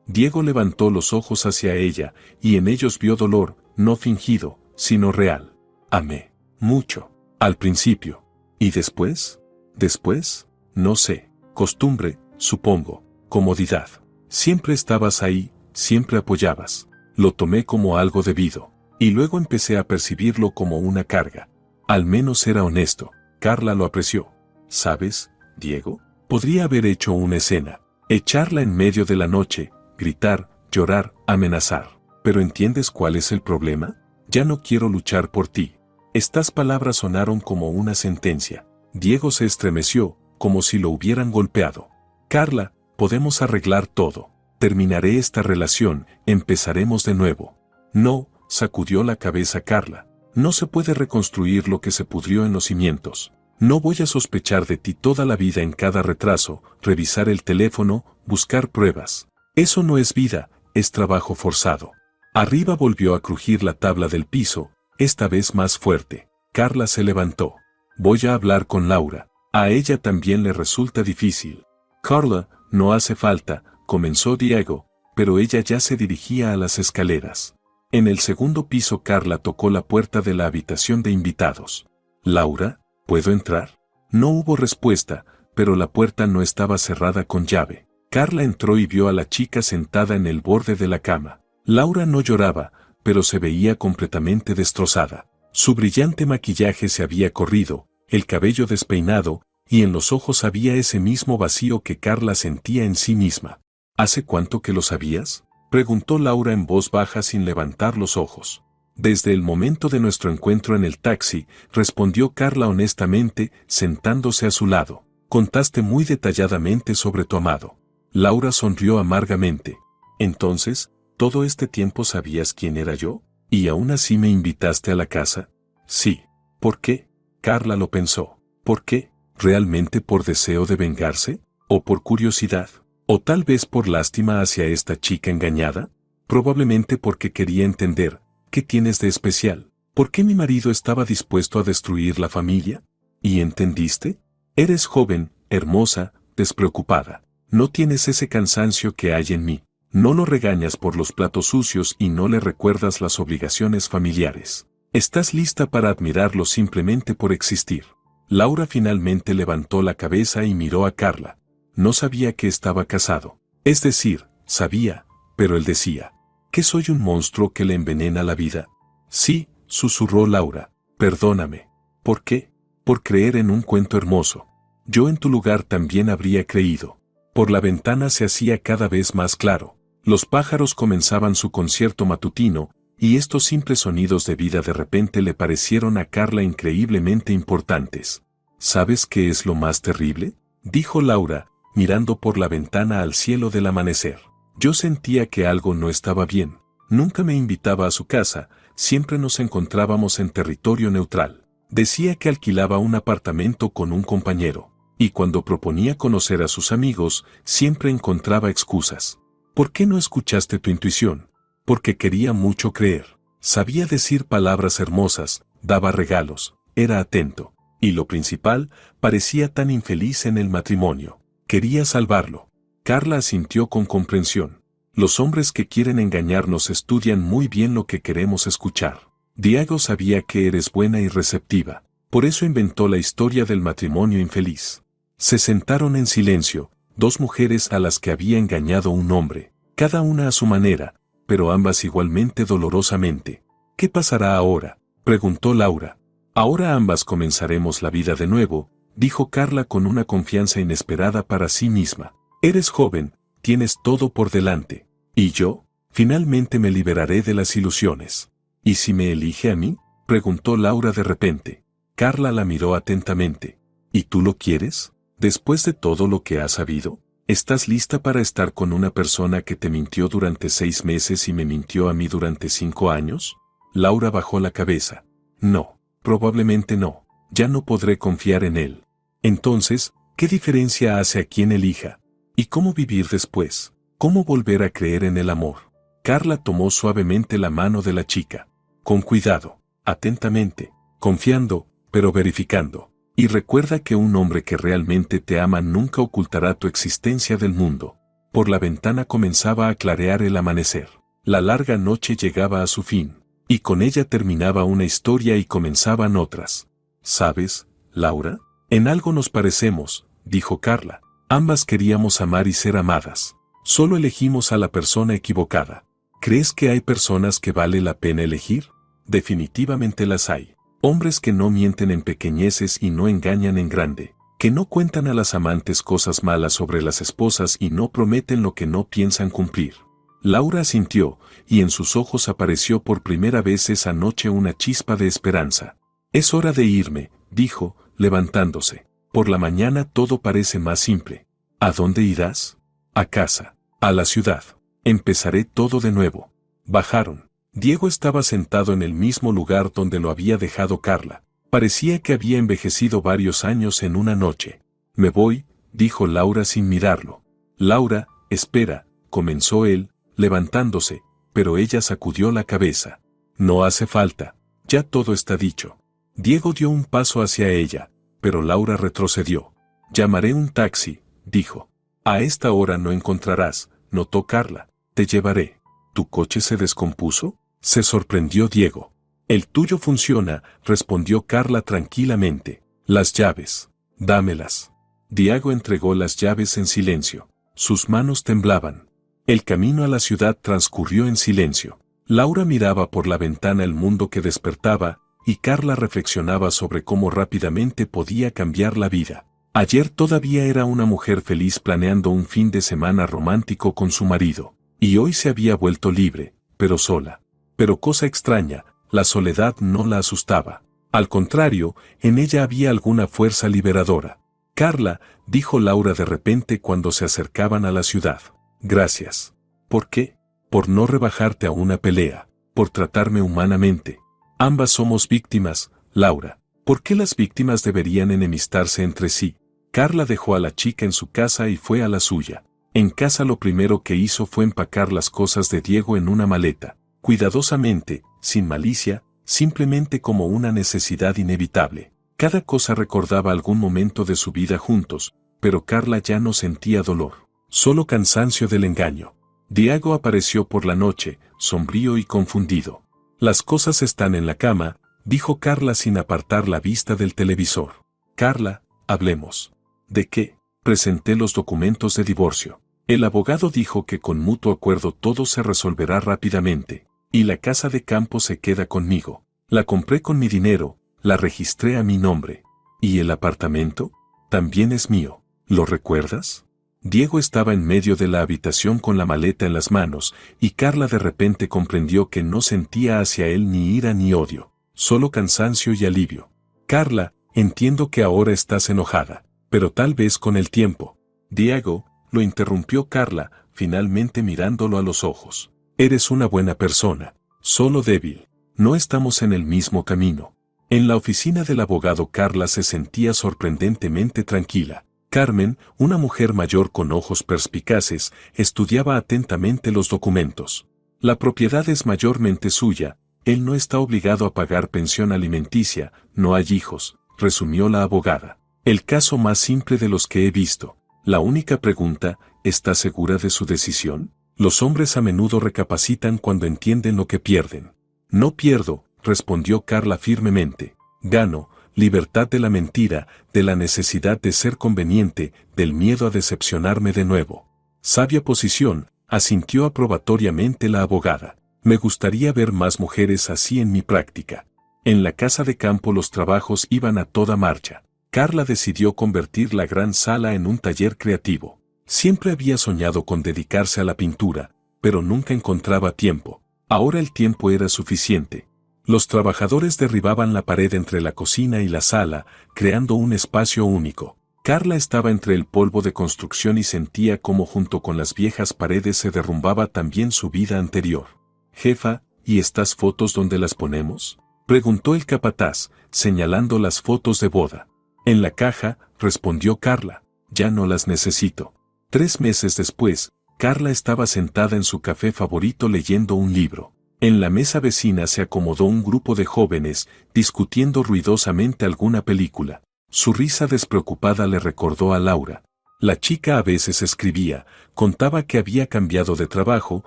Diego levantó los ojos hacia ella, y en ellos vio dolor, no fingido, sino real. Amé. Mucho. Al principio. ¿Y después? Después, no sé. Costumbre, supongo. Comodidad. Siempre estabas ahí, siempre apoyabas. Lo tomé como algo debido. Y luego empecé a percibirlo como una carga. Al menos era honesto. Carla lo apreció. ¿Sabes, Diego? Podría haber hecho una escena. Echarla en medio de la noche, gritar, llorar, amenazar. ¿Pero entiendes cuál es el problema? Ya no quiero luchar por ti. Estas palabras sonaron como una sentencia. Diego se estremeció, como si lo hubieran golpeado. Carla, podemos arreglar todo. Terminaré esta relación, empezaremos de nuevo. No, sacudió la cabeza Carla. No se puede reconstruir lo que se pudrió en los cimientos. No voy a sospechar de ti toda la vida en cada retraso, revisar el teléfono, buscar pruebas. Eso no es vida, es trabajo forzado. Arriba volvió a crujir la tabla del piso, esta vez más fuerte. Carla se levantó. Voy a hablar con Laura. A ella también le resulta difícil. Carla, no hace falta, comenzó Diego, pero ella ya se dirigía a las escaleras. En el segundo piso Carla tocó la puerta de la habitación de invitados. Laura, ¿puedo entrar? No hubo respuesta, pero la puerta no estaba cerrada con llave. Carla entró y vio a la chica sentada en el borde de la cama. Laura no lloraba, pero se veía completamente destrozada. Su brillante maquillaje se había corrido, el cabello despeinado, y en los ojos había ese mismo vacío que Carla sentía en sí misma. ¿Hace cuánto que lo sabías?, preguntó Laura en voz baja sin levantar los ojos. Desde el momento de nuestro encuentro en el taxi, respondió Carla honestamente, sentándose a su lado. Contaste muy detalladamente sobre tu amado. Laura sonrió amargamente. Entonces, ¿todo este tiempo sabías quién era yo? ¿Y aún así me invitaste a la casa? Sí. ¿Por qué? Carla lo pensó. ¿Por qué? ¿Realmente por deseo de vengarse? ¿O por curiosidad? ¿O tal vez por lástima hacia esta chica engañada? Probablemente porque quería entender, ¿qué tienes de especial? ¿Por qué mi marido estaba dispuesto a destruir la familia? ¿Y entendiste? Eres joven, hermosa, despreocupada. No tienes ese cansancio que hay en mí. No lo regañas por los platos sucios y no le recuerdas las obligaciones familiares. Estás lista para admirarlo simplemente por existir. Laura finalmente levantó la cabeza y miró a Carla. No sabía que estaba casado. Es decir, sabía, pero él decía, ¿que soy un monstruo que le envenena la vida? Sí, susurró Laura. Perdóname. ¿Por qué? Por creer en un cuento hermoso. Yo en tu lugar también habría creído. Por la ventana se hacía cada vez más claro. Los pájaros comenzaban su concierto matutino, y estos simples sonidos de vida de repente le parecieron a Carla increíblemente importantes. ¿Sabes qué es lo más terrible?, dijo Laura, mirando por la ventana al cielo del amanecer. Yo sentía que algo no estaba bien. Nunca me invitaba a su casa, siempre nos encontrábamos en territorio neutral. Decía que alquilaba un apartamento con un compañero, y cuando proponía conocer a sus amigos, siempre encontraba excusas. ¿Por qué no escuchaste tu intuición? Porque quería mucho creer. Sabía decir palabras hermosas, daba regalos, era atento. Y lo principal, parecía tan infeliz en el matrimonio. Quería salvarlo. Carla asintió con comprensión. Los hombres que quieren engañarnos estudian muy bien lo que queremos escuchar. Diego sabía que eres buena y receptiva. Por eso inventó la historia del matrimonio infeliz. Se sentaron en silencio, dos mujeres a las que había engañado un hombre, cada una a su manera, pero ambas igualmente dolorosamente. ¿Qué pasará ahora?, preguntó Laura. Ahora ambas comenzaremos la vida de nuevo, dijo Carla con una confianza inesperada para sí misma. Eres joven, tienes todo por delante. ¿Y yo? Finalmente me liberaré de las ilusiones. ¿Y si me elige a mí?, preguntó Laura de repente. Carla la miró atentamente. ¿Y tú lo quieres? Después de todo lo que has sabido, ¿estás lista para estar con una persona que te mintió durante 6 meses y me mintió a mí durante 5 años? Laura bajó la cabeza. No, probablemente no. Ya no podré confiar en él. Entonces, ¿qué diferencia hace a quién elija? ¿Y cómo vivir después? ¿Cómo volver a creer en el amor? Carla tomó suavemente la mano de la chica. Con cuidado, atentamente, confiando, pero verificando. Y recuerda que un hombre que realmente te ama nunca ocultará tu existencia del mundo. Por la ventana comenzaba a clarear el amanecer. La larga noche llegaba a su fin. Y con ella terminaba una historia y comenzaban otras. ¿Sabes, Laura? En algo nos parecemos, dijo Carla. Ambas queríamos amar y ser amadas. Solo elegimos a la persona equivocada. ¿Crees que hay personas que vale la pena elegir? Definitivamente las hay. Hombres que no mienten en pequeñeces y no engañan en grande, que no cuentan a las amantes cosas malas sobre las esposas y no prometen lo que no piensan cumplir. Laura asintió, y en sus ojos apareció por primera vez esa noche una chispa de esperanza. Es hora de irme, dijo, levantándose. Por la mañana todo parece más simple. ¿A dónde irás? A casa. A la ciudad. Empezaré todo de nuevo. Bajaron. Diego estaba sentado en el mismo lugar donde lo había dejado Carla. Parecía que había envejecido varios años en una noche. Me voy, dijo Laura sin mirarlo. Laura, espera, comenzó él, levantándose, pero ella sacudió la cabeza. No hace falta, ya todo está dicho. Diego dio un paso hacia ella, pero Laura retrocedió. Llamaré un taxi, dijo. A esta hora no encontrarás, notó Carla. Te llevaré. ¿Tu coche se descompuso?, se sorprendió Diego. El tuyo funciona, respondió Carla tranquilamente. Las llaves. Dámelas. Diego entregó las llaves en silencio. Sus manos temblaban. El camino a la ciudad transcurrió en silencio. Laura miraba por la ventana el mundo que despertaba, y Carla reflexionaba sobre cómo rápidamente podía cambiar la vida. Ayer todavía era una mujer feliz planeando un fin de semana romántico con su marido, y hoy se había vuelto libre, pero sola. Pero cosa extraña, la soledad no la asustaba. Al contrario, en ella había alguna fuerza liberadora. Carla, dijo Laura de repente cuando se acercaban a la ciudad. Gracias. ¿Por qué? Por no rebajarte a una pelea, por tratarme humanamente. Ambas somos víctimas, Laura. ¿Por qué las víctimas deberían enemistarse entre sí? Carla dejó a la chica en su casa y fue a la suya. En casa lo primero que hizo fue empacar las cosas de Diego en una maleta, cuidadosamente, sin malicia, simplemente como una necesidad inevitable. Cada cosa recordaba algún momento de su vida juntos, pero Carla ya no sentía dolor, solo cansancio del engaño. Diego apareció por la noche, sombrío y confundido. Las cosas están en la cama, dijo Carla sin apartar la vista del televisor. Carla, hablemos. ¿De qué? Presenté los documentos de divorcio. El abogado dijo que con mutuo acuerdo todo se resolverá rápidamente, y la casa de campo se queda conmigo. La compré con mi dinero, la registré a mi nombre. ¿Y el apartamento? También es mío. ¿Lo recuerdas? Diego estaba en medio de la habitación con la maleta en las manos, y Carla de repente comprendió que no sentía hacia él ni ira ni odio, solo cansancio y alivio. Carla, entiendo que ahora estás enojada, pero tal vez con el tiempo. Diego, lo interrumpió Carla, finalmente mirándolo a los ojos. Eres una buena persona, solo débil. No estamos en el mismo camino. En la oficina del abogado Carla se sentía sorprendentemente tranquila. Carmen, una mujer mayor con ojos perspicaces, estudiaba atentamente los documentos. La propiedad es mayormente suya, él no está obligado a pagar pensión alimenticia, no hay hijos, resumió la abogada. El caso más simple de los que he visto. La única pregunta, ¿está segura de su decisión? Los hombres a menudo recapacitan cuando entienden lo que pierden. No pierdo, respondió Carla firmemente. Gano, libertad de la mentira, de la necesidad de ser conveniente, del miedo a decepcionarme de nuevo. Sabia posición, asintió aprobatoriamente la abogada. Me gustaría ver más mujeres así en mi práctica. En la casa de campo los trabajos iban a toda marcha. Carla decidió convertir la gran sala en un taller creativo. Siempre había soñado con dedicarse a la pintura, pero nunca encontraba tiempo. Ahora el tiempo era suficiente. Los trabajadores derribaban la pared entre la cocina y la sala, creando un espacio único. Carla estaba entre el polvo de construcción y sentía cómo junto con las viejas paredes se derrumbaba también su vida anterior. Jefa, ¿y estas fotos dónde las ponemos? Preguntó el capataz, señalando las fotos de boda. En la caja, respondió Carla, ya no las necesito. 3 meses después, Carla estaba sentada en su café favorito leyendo un libro. En la mesa vecina se acomodó un grupo de jóvenes, discutiendo ruidosamente alguna película. Su risa despreocupada le recordó a Laura. La chica a veces escribía, contaba que había cambiado de trabajo,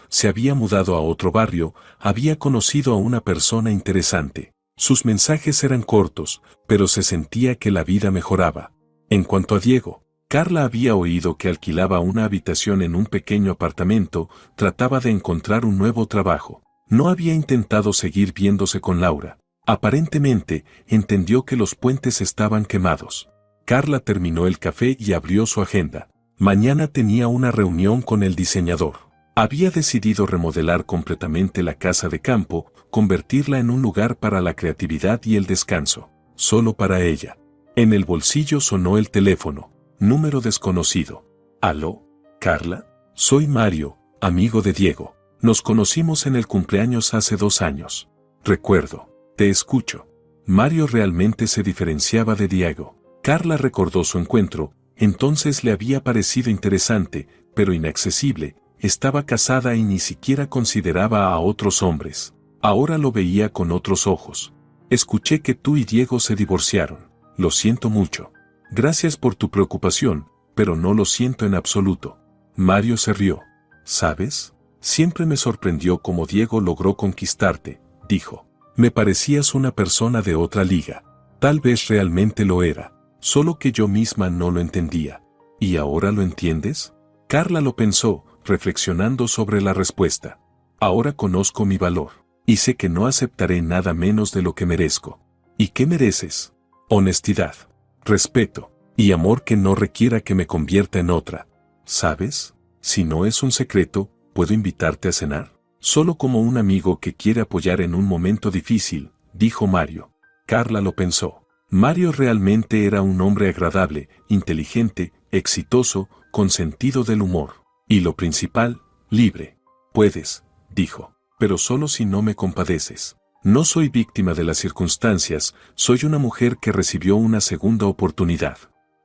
se había mudado a otro barrio, había conocido a una persona interesante. Sus mensajes eran cortos, pero se sentía que la vida mejoraba. En cuanto a Diego, Carla había oído que alquilaba una habitación en un pequeño apartamento, trataba de encontrar un nuevo trabajo. No había intentado seguir viéndose con Laura. Aparentemente, entendió que los puentes estaban quemados. Carla terminó el café y abrió su agenda. Mañana tenía una reunión con el diseñador. Había decidido remodelar completamente la casa de campo, convertirla en un lugar para la creatividad y el descanso, solo para ella. En el bolsillo sonó el teléfono. Número desconocido. ¿Aló? ¿Carla? Soy Mario, amigo de Diego. Nos conocimos en el cumpleaños hace 2 años. Recuerdo. Te escucho. Mario realmente se diferenciaba de Diego. Carla recordó su encuentro, entonces le había parecido interesante, pero inaccesible. Estaba casada y ni siquiera consideraba a otros hombres. Ahora lo veía con otros ojos. Escuché que tú y Diego se divorciaron. Lo siento mucho. Gracias por tu preocupación, pero no lo siento en absoluto. Mario se rió. ¿Sabes? Siempre me sorprendió cómo Diego logró conquistarte, dijo. Me parecías una persona de otra liga. Tal vez realmente lo era, solo que yo misma no lo entendía. ¿Y ahora lo entiendes? Carla lo pensó, reflexionando sobre la respuesta. Ahora conozco mi valor, y sé que no aceptaré nada menos de lo que merezco. ¿Y qué mereces? Honestidad, respeto, y amor que no requiera que me convierta en otra. ¿Sabes? Si no es un secreto, ¿puedo invitarte a cenar? Solo como un amigo que quiere apoyar en un momento difícil, dijo Mario. Carla lo pensó. Mario realmente era un hombre agradable, inteligente, exitoso, con sentido del humor. Y lo principal, libre. Puedes, dijo, pero solo si no me compadeces. No soy víctima de las circunstancias, soy una mujer que recibió una segunda oportunidad.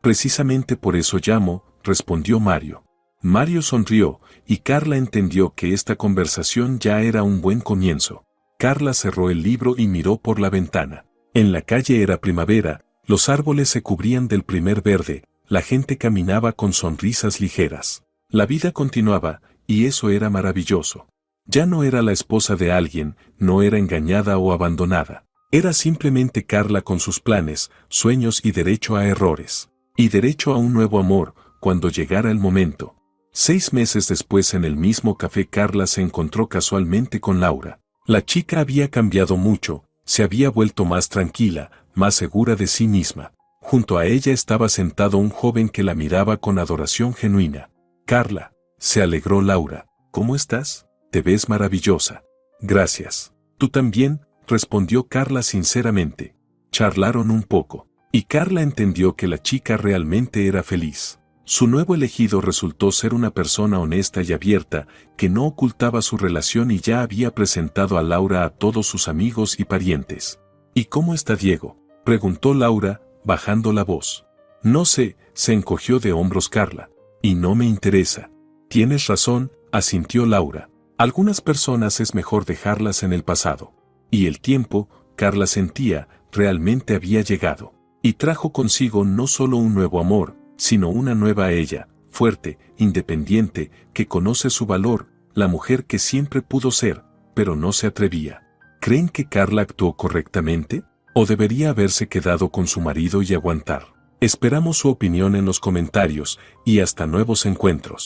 Precisamente por eso llamo, respondió Mario. Mario sonrió, y Carla entendió que esta conversación ya era un buen comienzo. Carla cerró el libro y miró por la ventana. En la calle era primavera, los árboles se cubrían del primer verde, la gente caminaba con sonrisas ligeras. La vida continuaba, y eso era maravilloso. Ya no era la esposa de alguien, no era engañada o abandonada. Era simplemente Carla con sus planes, sueños y derecho a errores. Y derecho a un nuevo amor, cuando llegara el momento. 6 meses después en el mismo café Carla se encontró casualmente con Laura. La chica había cambiado mucho, se había vuelto más tranquila, más segura de sí misma. Junto a ella estaba sentado un joven que la miraba con adoración genuina. Carla, se alegró Laura. ¿Cómo estás? Te ves maravillosa. Gracias. Tú también, respondió Carla sinceramente. Charlaron un poco, y Carla entendió que la chica realmente era feliz. Su nuevo elegido resultó ser una persona honesta y abierta, que no ocultaba su relación y ya había presentado a Laura a todos sus amigos y parientes. ¿Y cómo está Diego?, preguntó Laura, bajando la voz. No sé, se encogió de hombros Carla. Y no me interesa. Tienes razón, asintió Laura. Algunas personas es mejor dejarlas en el pasado. Y el tiempo, Carla sentía, realmente había llegado. Y trajo consigo no solo un nuevo amor, sino una nueva ella, fuerte, independiente, que conoce su valor, la mujer que siempre pudo ser, pero no se atrevía. ¿Creen que Carla actuó correctamente? ¿O debería haberse quedado con su marido y aguantar? Esperamos su opinión en los comentarios, y hasta nuevos encuentros.